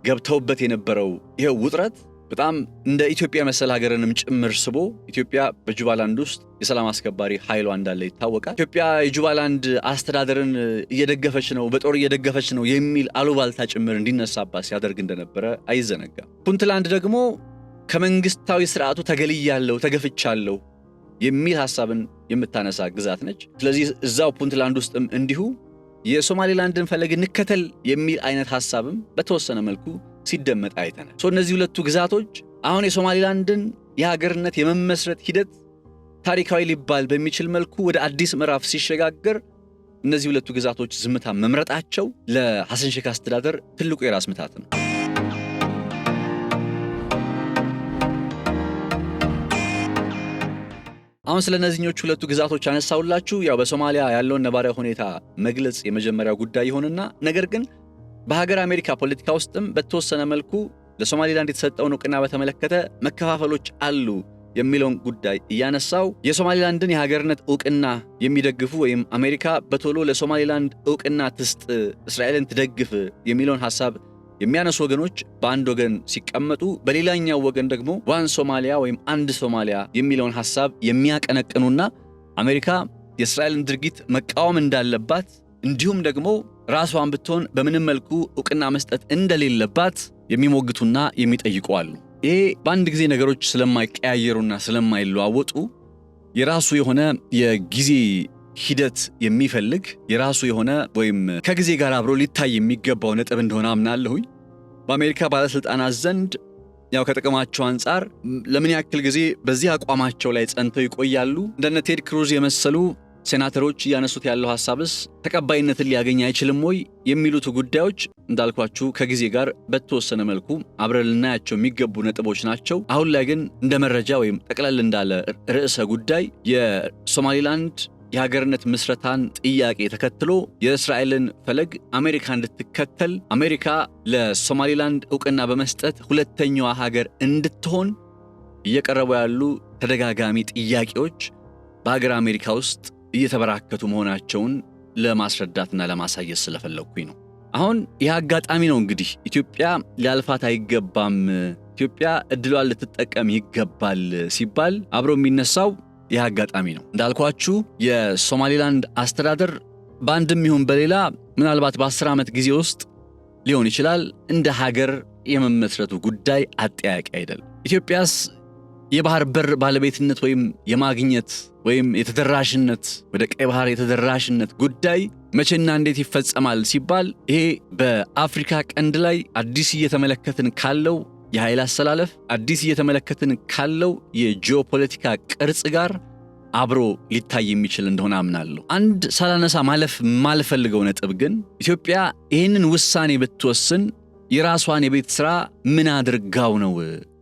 ገብተውበት የነበረው ይሄው ውጥረት በጣም እንደ ኢትዮጵያ መሰል ሀገርንም ጭምር ስቦ ኢትዮጵያ በጁባላንድ ውስጥ የሰላም አስከባሪ ኃይሏ እንዳለ ይታወቃል። ኢትዮጵያ የጁባላንድ አስተዳደርን እየደገፈች ነው፣ በጦር እየደገፈች ነው የሚል አሉባልታ ጭምር እንዲነሳባት ሲያደርግ እንደነበረ አይዘነጋም። ፑንትላንድ ደግሞ ከመንግስታዊ ስርዓቱ ተገልያለሁ፣ ተገፍቻለሁ የሚል ሐሳብን የምታነሳ ግዛት ነች። ስለዚህ እዛው ፑንትላንድ ውስጥም እንዲሁ የሶማሌላንድን ፈለግ እንከተል የሚል አይነት ሐሳብም በተወሰነ መልኩ ሲደመጥ አይተናል። እነዚህ ሁለቱ ግዛቶች አሁን የሶማሌላንድን የሀገርነት የመመስረት ሂደት ታሪካዊ ሊባል በሚችል መልኩ ወደ አዲስ ምዕራፍ ሲሸጋገር እነዚህ ሁለቱ ግዛቶች ዝምታ መምረጣቸው ለሐሰን ሼክ አስተዳደር ትልቁ የራስ ምታት ነው። አሁን ስለነዚህኞቹ ሁለቱ ግዛቶች አነሳውላችሁ ያው በሶማሊያ ያለውን ነባራዊ ሁኔታ መግለጽ የመጀመሪያው ጉዳይ ይሆንና ነገር ግን በሀገር አሜሪካ ፖለቲካ ውስጥም በተወሰነ መልኩ ለሶማሊላንድ የተሰጠውን ዕውቅና በተመለከተ መከፋፈሎች አሉ የሚለውን ጉዳይ እያነሳው የሶማሊላንድን የሀገርነት ዕውቅና የሚደግፉ ወይም አሜሪካ በቶሎ ለሶማሊላንድ ዕውቅና ትስጥ፣ እስራኤልን ትደግፍ የሚለውን ሐሳብ የሚያነሱ ወገኖች በአንድ ወገን ሲቀመጡ፣ በሌላኛው ወገን ደግሞ ዋን ሶማሊያ ወይም አንድ ሶማሊያ የሚለውን ሐሳብ የሚያቀነቅኑና አሜሪካ የእስራኤልን ድርጊት መቃወም እንዳለባት እንዲሁም ደግሞ ራሷን ብትሆን በምንም መልኩ ዕውቅና መስጠት እንደሌለባት የሚሞግቱና የሚጠይቁ አሉ። ይሄ በአንድ ጊዜ ነገሮች ስለማይቀያየሩና ስለማይለዋወጡ የራሱ የሆነ የጊዜ ሂደት የሚፈልግ የራሱ የሆነ ወይም ከጊዜ ጋር አብሮ ሊታይ የሚገባው ነጥብ እንደሆነ አምናለሁኝ። በአሜሪካ ባለስልጣናት ዘንድ ያው ከጥቅማቸው አንጻር ለምን ያክል ጊዜ በዚህ አቋማቸው ላይ ጸንተው ይቆያሉ? እንደነ ቴድ ክሩዝ የመሰሉ ሴናተሮች ያነሱት ያለው ሐሳብስ ተቀባይነትን ሊያገኝ አይችልም ወይ የሚሉት ጉዳዮች እንዳልኳችሁ ከጊዜ ጋር በተወሰነ መልኩ አብረን ልናያቸው የሚገቡ ነጥቦች ናቸው። አሁን ላይ ግን እንደ መረጃ ወይም ጠቅለል እንዳለ ርዕሰ ጉዳይ የሶማሊላንድ የሀገርነት ምስረታን ጥያቄ ተከትሎ የእስራኤልን ፈለግ አሜሪካ እንድትከተል አሜሪካ ለሶማሊላንድ ዕውቅና በመስጠት ሁለተኛዋ ሀገር እንድትሆን እየቀረቡ ያሉ ተደጋጋሚ ጥያቄዎች በሀገር አሜሪካ ውስጥ እየተበራከቱ መሆናቸውን ለማስረዳትና ለማሳየት ስለፈለኩኝ ነው። አሁን ይህ አጋጣሚ ነው እንግዲህ ኢትዮጵያ ሊያልፋት አይገባም፣ ኢትዮጵያ እድሏን ልትጠቀም ይገባል ሲባል አብሮ የሚነሳው ይህ አጋጣሚ ነው። እንዳልኳችሁ የሶማሊላንድ አስተዳደር በአንድም ይሁን በሌላ ምናልባት በ10 ዓመት ጊዜ ውስጥ ሊሆን ይችላል እንደ ሀገር የመመስረቱ ጉዳይ አጠያቂ አይደለም። ኢትዮጵያስ የባህር በር ባለቤትነት ወይም የማግኘት ወይም የተደራሽነት ወደ ቀይ ባህር የተደራሽነት ጉዳይ መቼና እንዴት ይፈጸማል ሲባል ይሄ በአፍሪካ ቀንድ ላይ አዲስ እየተመለከትን ካለው የኃይል አሰላለፍ አዲስ እየተመለከትን ካለው የጂኦፖለቲካ ቅርጽ ጋር አብሮ ሊታይ የሚችል እንደሆነ አምናለሁ። አንድ ሳላነሳ ማለፍ ማልፈልገው ነጥብ ግን ኢትዮጵያ ይህንን ውሳኔ ብትወስን የራሷን የቤት ሥራ ምን አድርጋው ነው?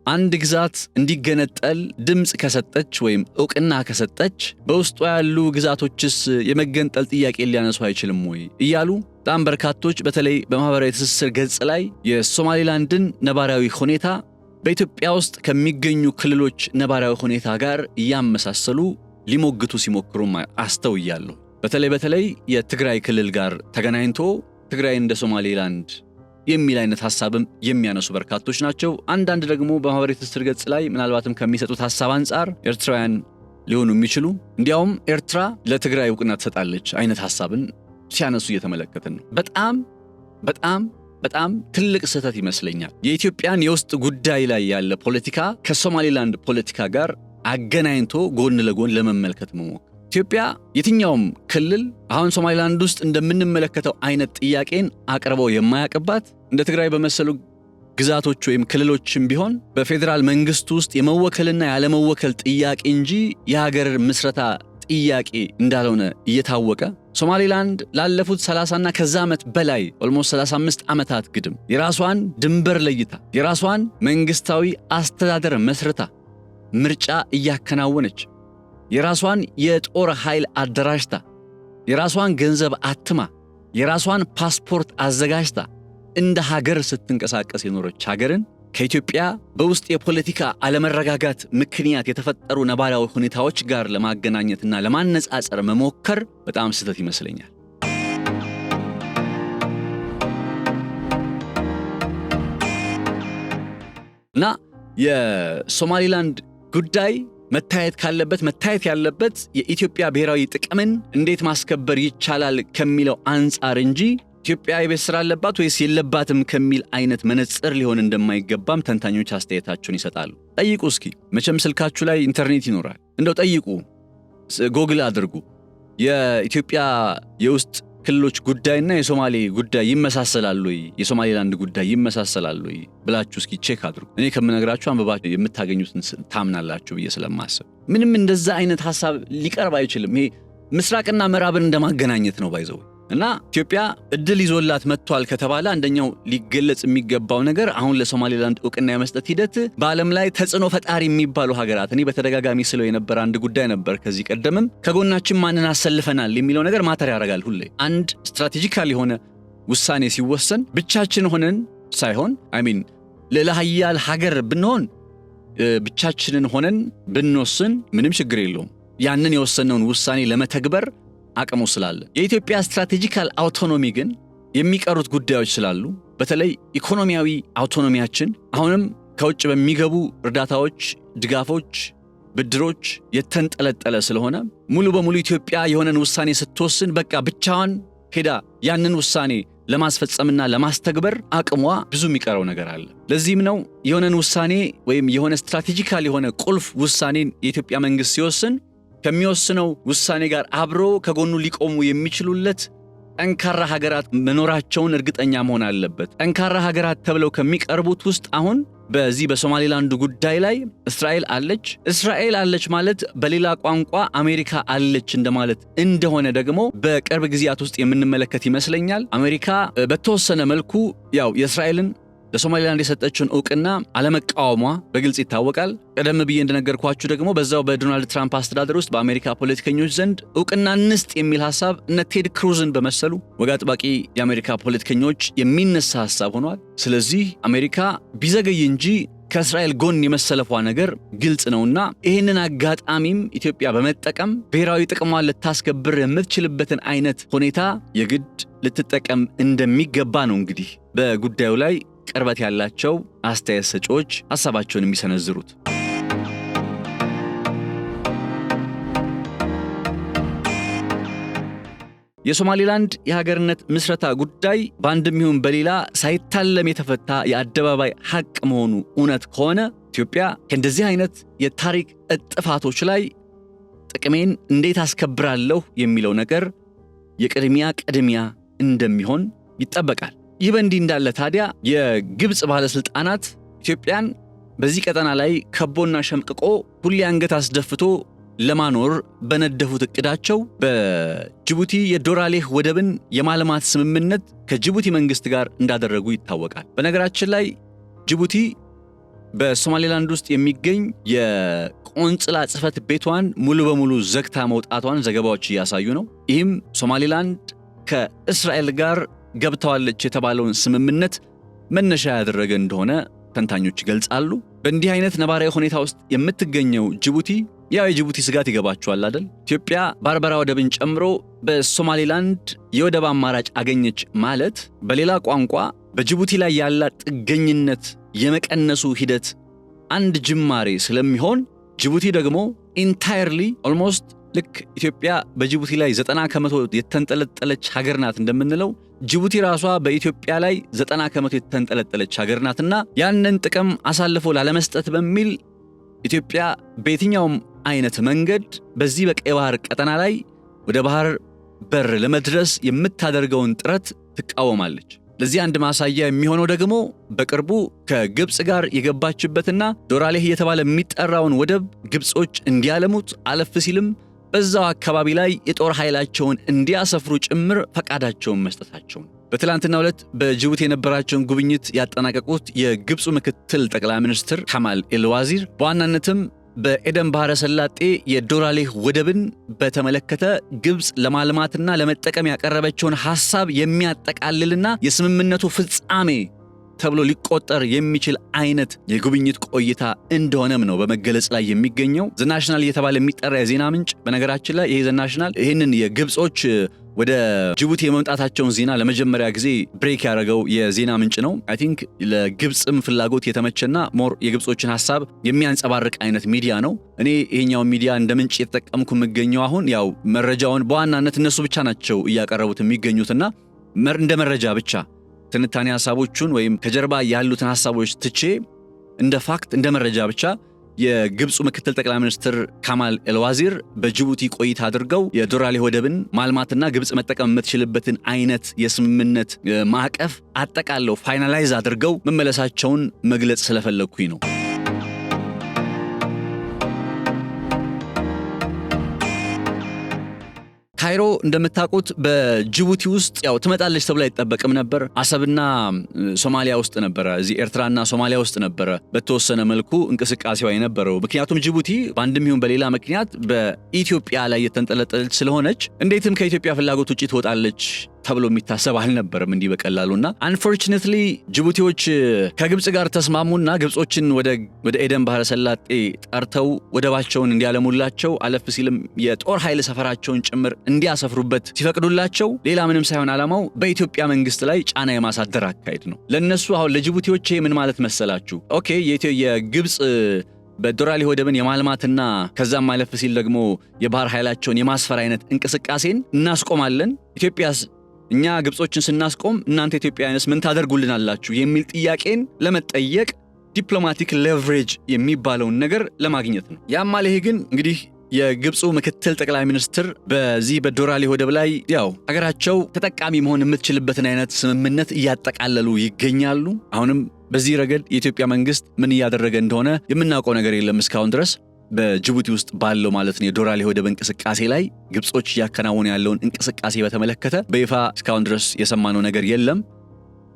አንድ ግዛት እንዲገነጠል ድምፅ ከሰጠች ወይም ዕውቅና ከሰጠች በውስጧ ያሉ ግዛቶችስ የመገንጠል ጥያቄ ሊያነሱ አይችልም ወይ እያሉ በጣም በርካቶች በተለይ በማህበራዊ ትስስር ገጽ ላይ የሶማሊላንድን ነባራዊ ሁኔታ በኢትዮጵያ ውስጥ ከሚገኙ ክልሎች ነባራዊ ሁኔታ ጋር እያመሳሰሉ ሊሞግቱ ሲሞክሩም አስተውያለሁ። በተለይ የትግራይ ክልል ጋር ተገናኝቶ ትግራይ እንደ ሶማሊላንድ የሚል አይነት ሐሳብም የሚያነሱ በርካቶች ናቸው። አንዳንድ ደግሞ በማህበራዊ ትስስር ገጽ ላይ ምናልባትም ከሚሰጡት ሐሳብ አንጻር ኤርትራውያን ሊሆኑ የሚችሉ እንዲያውም ኤርትራ ለትግራይ ዕውቅና ትሰጣለች አይነት ሐሳብን ሲያነሱ እየተመለከትን ነው። በጣም ትልቅ ስህተት ይመስለኛል። የኢትዮጵያን የውስጥ ጉዳይ ላይ ያለ ፖለቲካ ከሶማሊላንድ ፖለቲካ ጋር አገናኝቶ ጎን ለጎን ለመመልከት መሞከር። ኢትዮጵያ የትኛውም ክልል አሁን ሶማሊላንድ ውስጥ እንደምንመለከተው አይነት ጥያቄን አቅርበው የማያውቅባት እንደ ትግራይ በመሰሉ ግዛቶች ወይም ክልሎችም ቢሆን በፌዴራል መንግስት ውስጥ የመወከልና ያለመወከል ጥያቄ እንጂ የሀገር ምስረታ ጥያቄ እንዳልሆነ እየታወቀ ሶማሊላንድ ላለፉት 30 እና ከዛ ዓመት በላይ ኦልሞስት 35 ዓመታት ግድም የራሷን ድንበር ለይታ የራሷን መንግስታዊ አስተዳደር መስርታ ምርጫ እያከናወነች የራሷን የጦር ኃይል አደራጅታ የራሷን ገንዘብ አትማ የራሷን ፓስፖርት አዘጋጅታ እንደ ሀገር ስትንቀሳቀስ የኖረች ሀገርን ከኢትዮጵያ በውስጥ የፖለቲካ አለመረጋጋት ምክንያት የተፈጠሩ ነባራዊ ሁኔታዎች ጋር ለማገናኘትና ለማነጻጸር መሞከር በጣም ስህተት ይመስለኛል። እና የሶማሊላንድ ጉዳይ መታየት ያለበት የኢትዮጵያ ብሔራዊ ጥቅምን እንዴት ማስከበር ይቻላል ከሚለው አንጻር እንጂ ኢትዮጵያ የቤት ስራ አለባት ወይስ የለባትም ከሚል አይነት መነጽር ሊሆን እንደማይገባም ተንታኞች አስተያየታቸውን ይሰጣሉ። ጠይቁ እስኪ፣ መቼም ስልካችሁ ላይ ኢንተርኔት ይኖራል። እንደው ጠይቁ፣ ጎግል አድርጉ። የኢትዮጵያ የውስጥ ክልሎች ጉዳይና የሶማሌ ጉዳይ ይመሳሰላሉ ወይ፣ የሶማሊላንድ ጉዳይ ይመሳሰላሉ ወይ ብላችሁ እስኪ ቼክ አድርጉ። እኔ ከምነግራችሁ አንብባችሁ የምታገኙትን ታምናላችሁ ብዬ ስለማስብ ምንም እንደዛ አይነት ሐሳብ ሊቀርብ አይችልም። ይሄ ምስራቅና ምዕራብን እንደማገናኘት ነው ባይዘው። እና ኢትዮጵያ እድል ይዞላት መጥቷል ከተባለ አንደኛው ሊገለጽ የሚገባው ነገር አሁን ለሶማሊላንድ ዕውቅና የመስጠት ሂደት በዓለም ላይ ተጽዕኖ ፈጣሪ የሚባሉ ሀገራት እኔ በተደጋጋሚ ስለው የነበረ አንድ ጉዳይ ነበር። ከዚህ ቀደምም ከጎናችን ማንን አሰልፈናል የሚለው ነገር ማተር ያደርጋል። ሁሌ አንድ ስትራቴጂካል የሆነ ውሳኔ ሲወሰን ብቻችን ሆነን ሳይሆን ሌላ ኃያል ሀገር ብንሆን ብቻችንን ሆነን ብንወስን ምንም ችግር የለውም። ያንን የወሰነውን ውሳኔ ለመተግበር አቅሙ ስላለ የኢትዮጵያ ስትራቴጂካል አውቶኖሚ ግን የሚቀሩት ጉዳዮች ስላሉ በተለይ ኢኮኖሚያዊ አውቶኖሚያችን አሁንም ከውጭ በሚገቡ እርዳታዎች፣ ድጋፎች፣ ብድሮች የተንጠለጠለ ስለሆነ ሙሉ በሙሉ ኢትዮጵያ የሆነን ውሳኔ ስትወስን በቃ ብቻዋን ሄዳ ያንን ውሳኔ ለማስፈጸምና ለማስተግበር አቅሟ ብዙ የሚቀረው ነገር አለ። ለዚህም ነው የሆነን ውሳኔ ወይም የሆነ ስትራቴጂካል የሆነ ቁልፍ ውሳኔን የኢትዮጵያ መንግስት ሲወስን ከሚወስነው ውሳኔ ጋር አብሮ ከጎኑ ሊቆሙ የሚችሉለት ጠንካራ ሀገራት መኖራቸውን እርግጠኛ መሆን አለበት። ጠንካራ ሀገራት ተብለው ከሚቀርቡት ውስጥ አሁን በዚህ በሶማሊላንድ ጉዳይ ላይ እስራኤል አለች ማለት በሌላ ቋንቋ አሜሪካ አለች እንደማለት እንደሆነ ደግሞ በቅርብ ጊዜያት ውስጥ የምንመለከት ይመስለኛል። አሜሪካ በተወሰነ መልኩ ያው የእስራኤልን ለሶማሊላንድ የሰጠችውን ዕውቅና አለመቃወሟ በግልጽ ይታወቃል። ቀደም ብዬ እንደነገርኳችሁ ደግሞ በዛው በዶናልድ ትራምፕ አስተዳደር ውስጥ በአሜሪካ ፖለቲከኞች ዘንድ ዕውቅና እንስጥ የሚል ሐሳብ እነ ቴድ ክሩዝን በመሰሉ ወግ አጥባቂ የአሜሪካ ፖለቲከኞች የሚነሳ ሐሳብ ሆኗል። ስለዚህ አሜሪካ ቢዘገይ እንጂ ከእስራኤል ጎን የመሰለፏ ነገር ግልጽ ነውና ይህንን አጋጣሚም ኢትዮጵያ በመጠቀም ብሔራዊ ጥቅሟን ልታስከብር የምትችልበትን አይነት ሁኔታ የግድ ልትጠቀም እንደሚገባ ነው እንግዲህ በጉዳዩ ላይ ቅርበት ያላቸው አስተያየት ሰጪዎች ሐሳባቸውን የሚሰነዝሩት። የሶማሊላንድ የሀገርነት ምስረታ ጉዳይ በአንድም ይሁን በሌላ ሳይታለም የተፈታ የአደባባይ ሐቅ መሆኑ እውነት ከሆነ ኢትዮጵያ ከእንደዚህ አይነት የታሪክ ጥፋቶች ላይ ጥቅሜን እንዴት አስከብራለሁ የሚለው ነገር የቅድሚያ እንደሚሆን ይጠበቃል። ይህ በእንዲህ እንዳለ ታዲያ የግብጽ ባለስልጣናት ኢትዮጵያን በዚህ ቀጠና ላይ ከቦና ሸምቅቆ ሁሌ አንገት አስደፍቶ ለማኖር በነደፉት እቅዳቸው በጅቡቲ የዶራሌህ ወደብን የማልማት ስምምነት ከጅቡቲ መንግስት ጋር እንዳደረጉ ይታወቃል። በነገራችን ላይ ጅቡቲ በሶማሊላንድ ውስጥ የሚገኝ የቆንጽላ ጽሕፈት ቤቷን ሙሉ በሙሉ ዘግታ መውጣቷን ዘገባዎች እያሳዩ ነው። ይህም ሶማሊላንድ ከእስራኤል ጋር ገብተዋለች የተባለውን ስምምነት መነሻ ያደረገ እንደሆነ ተንታኞች ይገልጻሉ። በእንዲህ አይነት ነባራዊ ሁኔታ ውስጥ የምትገኘው ጅቡቲ ያው የጅቡቲ ስጋት ይገባቸዋል አይደል? ኢትዮጵያ ባርበራ ወደብን ጨምሮ በሶማሊላንድ የወደብ አማራጭ አገኘች ማለት በሌላ ቋንቋ በጅቡቲ ላይ ያላት ጥገኝነት የመቀነሱ ሂደት አንድ ጅማሬ ስለሚሆን ጅቡቲ ደግሞ ኢንታየርሊ ኦልሞስት ልክ ኢትዮጵያ በጅቡቲ ላይ 90% የተንጠለጠለች ሀገር ናት እንደምንለው ጅቡቲ ራሷ በኢትዮጵያ ላይ 90% የተንጠለጠለች ሀገር ናትና ያንን ጥቅም አሳልፎ ላለመስጠት በሚል ኢትዮጵያ በየትኛውም አይነት መንገድ በዚህ በቀይ ባህር ቀጠና ላይ ወደ ባህር በር ለመድረስ የምታደርገውን ጥረት ትቃወማለች። ለዚህ አንድ ማሳያ የሚሆነው ደግሞ በቅርቡ ከግብጽ ጋር የገባችበትና ዶራሌህ እየተባለ የሚጠራውን ወደብ ግብጾች እንዲያለሙት አለፍ ሲልም በዛው አካባቢ ላይ የጦር ኃይላቸውን እንዲያሰፍሩ ጭምር ፈቃዳቸውን መስጠታቸውን በትላንትናው ዕለት በጅቡቲ የነበራቸውን ጉብኝት ያጠናቀቁት የግብፁ ምክትል ጠቅላይ ሚኒስትር ካማል ኤልዋዚር በዋናነትም በኤደን ባህረ ሰላጤ የዶራሌህ ወደብን በተመለከተ ግብፅ ለማልማትና ለመጠቀም ያቀረበችውን ሐሳብ የሚያጠቃልልና የስምምነቱ ፍጻሜ ተብሎ ሊቆጠር የሚችል አይነት የጉብኝት ቆይታ እንደሆነም ነው በመገለጽ ላይ የሚገኘው። ዘ ናሽናል እየተባለ የሚጠራ የዜና ምንጭ በነገራችን ላይ ይሄ ዘ ናሽናል ይህንን የግብጾች ወደ ጅቡቲ የመምጣታቸውን ዜና ለመጀመሪያ ጊዜ ብሬክ ያደረገው የዜና ምንጭ ነው። አይ ቲንክ ለግብፅም ፍላጎት የተመቸና ሞር የግብጾችን ሐሳብ የሚያንጸባርቅ አይነት ሚዲያ ነው። እኔ ይሄኛውን ሚዲያ እንደ ምንጭ የተጠቀምኩ የምገኘው አሁን ያው መረጃውን በዋናነት እነሱ ብቻ ናቸው እያቀረቡት የሚገኙትና እንደ መረጃ ብቻ ትንታኔ ሐሳቦቹን ወይም ከጀርባ ያሉትን ሐሳቦች ትቼ እንደ ፋክት እንደ መረጃ ብቻ የግብፁ ምክትል ጠቅላይ ሚኒስትር ካማል ኤልዋዚር በጅቡቲ ቆይታ አድርገው የዶራሌህ ወደብን ማልማትና ግብፅ መጠቀም የምትችልበትን አይነት የስምምነት ማዕቀፍ አጠቃለው ፋይናላይዝ አድርገው መመለሳቸውን መግለጽ ስለፈለኩኝ ነው። ካይሮ እንደምታውቁት በጅቡቲ ውስጥ ያው ትመጣለች ተብሎ አይጠበቅም ነበር። አሰብና ሶማሊያ ውስጥ ነበረ፣ እዚህ ኤርትራና ሶማሊያ ውስጥ ነበረ በተወሰነ መልኩ እንቅስቃሴዋ የነበረው። ምክንያቱም ጅቡቲ በአንድም ይሁን በሌላ ምክንያት በኢትዮጵያ ላይ የተንጠለጠለች ስለሆነች እንዴትም ከኢትዮጵያ ፍላጎት ውጪ ትወጣለች ተብሎ የሚታሰብ አልነበረም እንዲህ በቀላሉና አንፎርቹኔትሊ ጅቡቲዎች ከግብፅ ጋር ተስማሙና ግብጾችን ወደ ኤደን ባህረ ሰላጤ ጠርተው ወደባቸውን እንዲያለሙላቸው አለፍ ሲልም የጦር ኃይል ሰፈራቸውን ጭምር እንዲያሰፍሩበት ሲፈቅዱላቸው ሌላ ምንም ሳይሆን ዓላማው በኢትዮጵያ መንግስት ላይ ጫና የማሳደር አካሄድ ነው። ለነሱ አሁን ለጅቡቲዎች ምን ማለት መሰላችሁ? ኦኬ የግብፅ በዶራሌህ ወደብን የማልማትና ከዛም ማለፍ ሲል ደግሞ የባህር ኃይላቸውን የማስፈር አይነት እንቅስቃሴን እናስቆማለን፣ ኢትዮጵያስ እኛ ግብጾችን ስናስቆም እናንተ ኢትዮጵያውያንስ ምን ታደርጉልናላችሁ የሚል ጥያቄን ለመጠየቅ ዲፕሎማቲክ ሌቨሬጅ የሚባለውን ነገር ለማግኘት ነው። ያም ማለት ይሄ ግን እንግዲህ የግብፁ ምክትል ጠቅላይ ሚኒስትር በዚህ በዶራሌህ ወደብ ላይ ያው ሀገራቸው ተጠቃሚ መሆን የምትችልበትን አይነት ስምምነት እያጠቃለሉ ይገኛሉ። አሁንም በዚህ ረገድ የኢትዮጵያ መንግስት ምን እያደረገ እንደሆነ የምናውቀው ነገር የለም እስካሁን ድረስ በጅቡቲ ውስጥ ባለው ማለት ነው የዶራሌህ ወደብ እንቅስቃሴ ላይ ግብጾች ያከናወኑ ያለውን እንቅስቃሴ በተመለከተ በይፋ እስካሁን ድረስ የሰማነው ነገር የለም።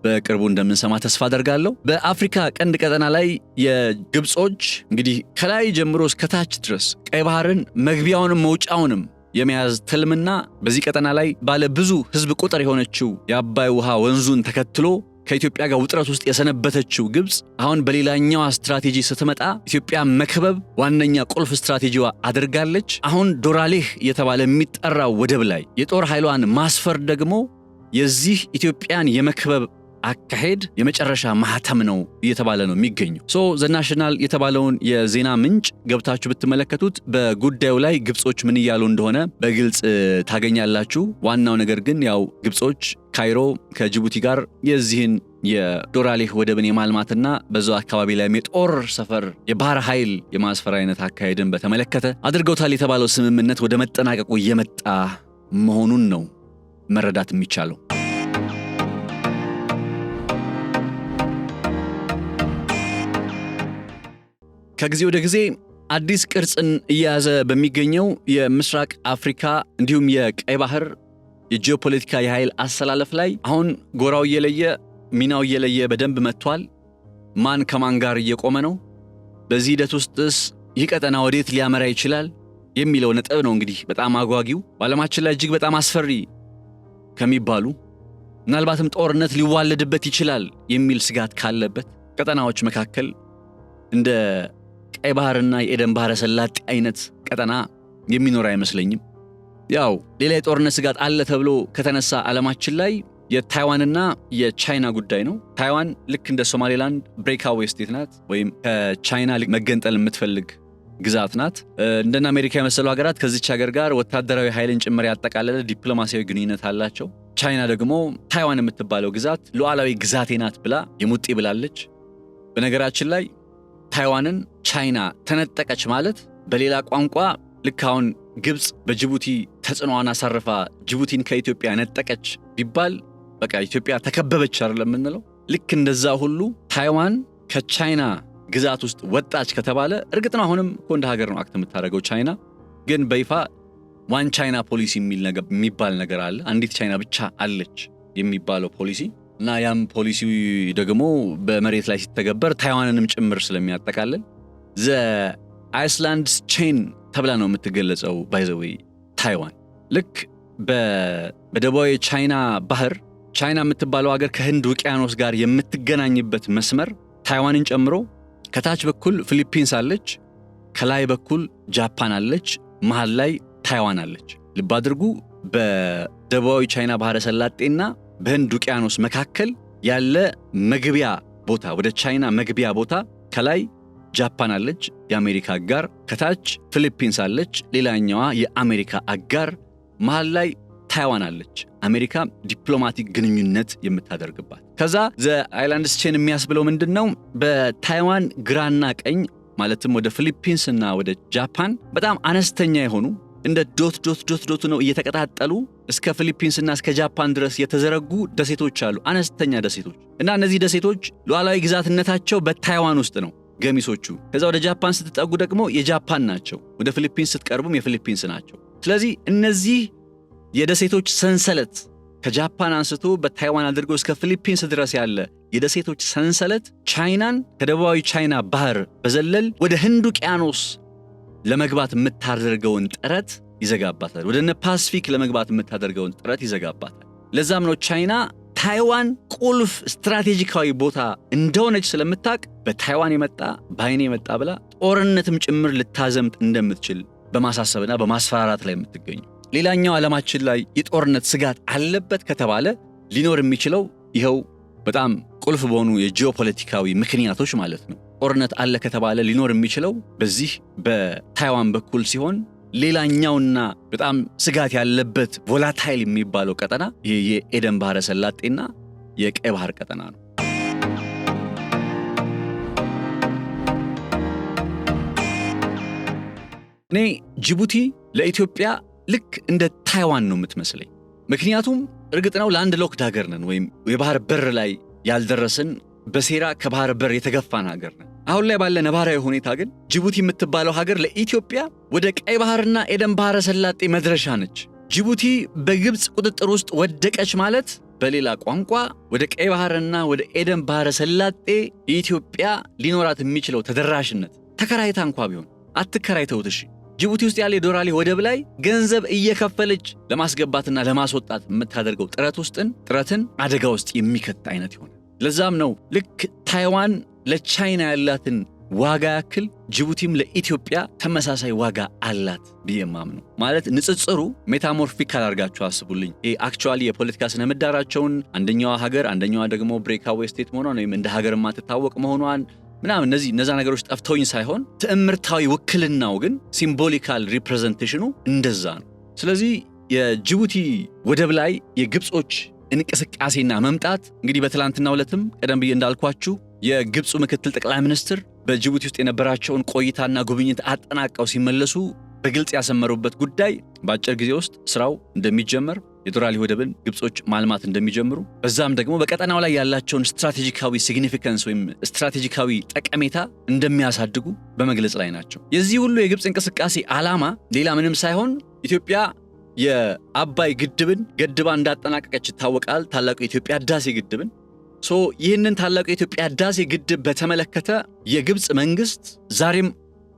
በቅርቡ እንደምንሰማ ተስፋ አደርጋለሁ። በአፍሪካ ቀንድ ቀጠና ላይ የግብጾች እንግዲህ ከላይ ጀምሮ እስከ ታች ድረስ ቀይ ባህርን መግቢያውንም መውጫውንም የመያዝ ትልምና በዚህ ቀጠና ላይ ባለ ብዙ ህዝብ ቁጥር የሆነችው የአባይ ውሃ ወንዙን ተከትሎ ከኢትዮጵያ ጋር ውጥረት ውስጥ የሰነበተችው ግብፅ አሁን በሌላኛው ስትራቴጂ ስትመጣ ኢትዮጵያ መክበብ ዋነኛ ቁልፍ ስትራቴጂዋ አድርጋለች። አሁን ዶራሌህ የተባለ የሚጠራው ወደብ ላይ የጦር ኃይሏን ማስፈር ደግሞ የዚህ ኢትዮጵያን የመክበብ አካሄድ የመጨረሻ ማህተም ነው እየተባለ ነው የሚገኘው። ዘ ናሽናል የተባለውን የዜና ምንጭ ገብታችሁ ብትመለከቱት በጉዳዩ ላይ ግብጾች ምን እያሉ እንደሆነ በግልጽ ታገኛላችሁ። ዋናው ነገር ግን ያው ግብጾች ካይሮ ከጅቡቲ ጋር የዚህን የዶራሌህ ወደብን የማልማትና በዛው አካባቢ ላይ የጦር ሰፈር የባህር ኃይል የማስፈር አይነት አካሄድን በተመለከተ አድርገውታል የተባለው ስምምነት ወደ መጠናቀቁ እየመጣ መሆኑን ነው መረዳት የሚቻለው። ከጊዜ ወደ ጊዜ አዲስ ቅርጽን እየያዘ በሚገኘው የምስራቅ አፍሪካ እንዲሁም የቀይ ባህር የጂኦፖለቲካ የኃይል አሰላለፍ ላይ አሁን ጎራው እየለየ ሚናው እየለየ በደንብ መጥቷል። ማን ከማን ጋር እየቆመ ነው? በዚህ ሂደት ውስጥስ ይህ ቀጠና ወዴት ሊያመራ ይችላል የሚለው ነጥብ ነው እንግዲህ በጣም አጓጊው። በዓለማችን ላይ እጅግ በጣም አስፈሪ ከሚባሉ ምናልባትም ጦርነት ሊዋለድበት ይችላል የሚል ስጋት ካለበት ቀጠናዎች መካከል እንደ ቀይ ባህርና የኤደን ባህረ ሰላጤ አይነት ቀጠና የሚኖር አይመስለኝም። ያው ሌላ የጦርነት ስጋት አለ ተብሎ ከተነሳ ዓለማችን ላይ የታይዋንና የቻይና ጉዳይ ነው። ታይዋን ልክ እንደ ሶማሌላንድ ብሬክአዌይ ስቴት ናት፣ ወይም ከቻይና መገንጠል የምትፈልግ ግዛት ናት። እንደና አሜሪካ የመሰሉ ሀገራት ከዚች ሀገር ጋር ወታደራዊ ኃይልን ጭምር ያጠቃለለ ዲፕሎማሲያዊ ግንኙነት አላቸው። ቻይና ደግሞ ታይዋን የምትባለው ግዛት ሉዓላዊ ግዛቴ ናት ብላ የሙጤ ብላለች። በነገራችን ላይ ታይዋንን ቻይና ተነጠቀች ማለት በሌላ ቋንቋ ልክ አሁን ግብፅ በጅቡቲ ተጽዕኖዋን አሳርፋ ጅቡቲን ከኢትዮጵያ ነጠቀች ቢባል በቃ ኢትዮጵያ ተከበበች አይደለም የምንለው። ልክ እንደዛ ሁሉ ታይዋን ከቻይና ግዛት ውስጥ ወጣች ከተባለ እርግጥ ነው አሁንም እንደ ሀገር ነው አክት የምታደርገው ቻይና፣ ግን በይፋ ዋን ቻይና ፖሊሲ የሚባል ነገር አለ። አንዲት ቻይና ብቻ አለች የሚባለው ፖሊሲ እና ያም ፖሊሲ ደግሞ በመሬት ላይ ሲተገበር ታይዋንንም ጭምር ስለሚያጠቃልል ዘ አይስላንድስ ቼን ተብላ ነው የምትገለጸው። ባይ ዘ ዌይ ታይዋን ልክ በደቡባዊ ቻይና ባህር ቻይና የምትባለው ሀገር ከህንድ ውቅያኖስ ጋር የምትገናኝበት መስመር ታይዋንን ጨምሮ ከታች በኩል ፊሊፒንስ አለች፣ ከላይ በኩል ጃፓን አለች፣ መሃል ላይ ታይዋን አለች። ልብ አድርጉ፣ በደቡባዊ ቻይና ባህረ ሰላጤና በህንድ ውቅያኖስ መካከል ያለ መግቢያ ቦታ፣ ወደ ቻይና መግቢያ ቦታ ከላይ ጃፓን አለች፣ የአሜሪካ አጋር፣ ከታች ፊሊፒንስ አለች፣ ሌላኛዋ የአሜሪካ አጋር፣ መሃል ላይ ታይዋን አለች፣ አሜሪካ ዲፕሎማቲክ ግንኙነት የምታደርግባት። ከዛ ዘ አይላንድስ ቼን የሚያስብለው ምንድነው? በታይዋን ግራና ቀኝ ማለትም ወደ ፊሊፒንስ እና ወደ ጃፓን በጣም አነስተኛ የሆኑ እንደ ዶት ነው እየተቀጣጠሉ እስከ ፊሊፒንስ እና እስከ ጃፓን ድረስ የተዘረጉ ደሴቶች አሉ፣ አነስተኛ ደሴቶች። እና እነዚህ ደሴቶች ሉዓላዊ ግዛትነታቸው በታይዋን ውስጥ ነው ገሚሶቹ። ከዛ ወደ ጃፓን ስትጠጉ ደግሞ የጃፓን ናቸው፣ ወደ ፊሊፒንስ ስትቀርቡም የፊሊፒንስ ናቸው። ስለዚህ እነዚህ የደሴቶች ሰንሰለት ከጃፓን አንስቶ በታይዋን አድርጎ እስከ ፊሊፒንስ ድረስ ያለ የደሴቶች ሰንሰለት ቻይናን ከደቡባዊ ቻይና ባህር በዘለል ወደ ህንድ ውቅያኖስ ለመግባት የምታደርገውን ጥረት ይዘጋባታል። ወደ ፓሲፊክ ለመግባት የምታደርገውን ጥረት ይዘጋባታል። ለዛም ነው ቻይና ታይዋን ቁልፍ ስትራቴጂካዊ ቦታ እንደሆነች ስለምታቅ በታይዋን የመጣ በአይኔ የመጣ ብላ ጦርነትም ጭምር ልታዘምት እንደምትችል በማሳሰብና በማስፈራራት ላይ የምትገኙ። ሌላኛው ዓለማችን ላይ የጦርነት ስጋት አለበት ከተባለ ሊኖር የሚችለው ይኸው በጣም ቁልፍ በሆኑ የጂኦፖለቲካዊ ምክንያቶች ማለት ነው። ጦርነት አለ ከተባለ ሊኖር የሚችለው በዚህ በታይዋን በኩል ሲሆን፣ ሌላኛውና በጣም ስጋት ያለበት ቮላታይል የሚባለው ቀጠና ይህ የኤደን ባህረ ሰላጤና የቀይ ባህር ቀጠና ነው። እኔ ጅቡቲ ለኢትዮጵያ ልክ እንደ ታይዋን ነው የምትመስለኝ። ምክንያቱም እርግጥ ነው ለአንድ ሎክድ ሀገር ነን፣ ወይም የባህር በር ላይ ያልደረስን በሴራ ከባህር በር የተገፋን ሀገር ነን። አሁን ላይ ባለ ነባራዊ ሁኔታ ግን ጅቡቲ የምትባለው ሀገር ለኢትዮጵያ ወደ ቀይ ባህርና ኤደን ባህረ ሰላጤ መድረሻ ነች። ጅቡቲ በግብፅ ቁጥጥር ውስጥ ወደቀች ማለት በሌላ ቋንቋ ወደ ቀይ ባህርና ወደ ኤደን ባህረ ሰላጤ የኢትዮጵያ ሊኖራት የሚችለው ተደራሽነት ተከራይታ እንኳ ቢሆን አትከራይተውት እሺ፣ ጅቡቲ ውስጥ ያለ ዶራሌ ወደብ ላይ ገንዘብ እየከፈለች ለማስገባትና ለማስወጣት የምታደርገው ጥረትን አደጋ ውስጥ የሚከት አይነት ይሆናል። ለዛም ነው ልክ ታይዋን ለቻይና ያላትን ዋጋ ያክል ጅቡቲም ለኢትዮጵያ ተመሳሳይ ዋጋ አላት ብዬ ማምነው። ማለት ንጽጽሩ ሜታሞርፊክ አድርጋችሁ አስቡልኝ። አክቹአሊ የፖለቲካ ስነ ምህዳራቸውን አንደኛዋ ሀገር አንደኛዋ ደግሞ ብሬክአዌይ ስቴት መሆኗን ወይም እንደ ሀገር ማትታወቅ መሆኗን ምናምን እነዛ ነገሮች ጠፍተውኝ ሳይሆን ትዕምርታዊ ውክልናው ግን ሲምቦሊካል ሪፕሬዘንቴሽኑ እንደዛ ነው። ስለዚህ የጅቡቲ ወደብ ላይ የግብጾች እንቅስቃሴና መምጣት እንግዲህ በትላንትናው ዕለትም ቀደም ብዬ እንዳልኳችሁ የግብፁ ምክትል ጠቅላይ ሚኒስትር በጅቡቲ ውስጥ የነበራቸውን ቆይታና ጉብኝት አጠናቀው ሲመለሱ በግልጽ ያሰመሩበት ጉዳይ በአጭር ጊዜ ውስጥ ስራው እንደሚጀመር፣ የዶራሌ ወደብን ግብጾች ማልማት እንደሚጀምሩ፣ በዛም ደግሞ በቀጠናው ላይ ያላቸውን ስትራቴጂካዊ ሲግኒፊካንስ ወይም ስትራቴጂካዊ ጠቀሜታ እንደሚያሳድጉ በመግለጽ ላይ ናቸው። የዚህ ሁሉ የግብጽ እንቅስቃሴ ዓላማ ሌላ ምንም ሳይሆን ኢትዮጵያ የአባይ ግድብን ገድባ እንዳጠናቀቀች ይታወቃል። ታላቁ የኢትዮጵያ ህዳሴ ግድብን ይህንን ታላቁ የኢትዮጵያ ህዳሴ ግድብ በተመለከተ የግብጽ መንግስት ዛሬም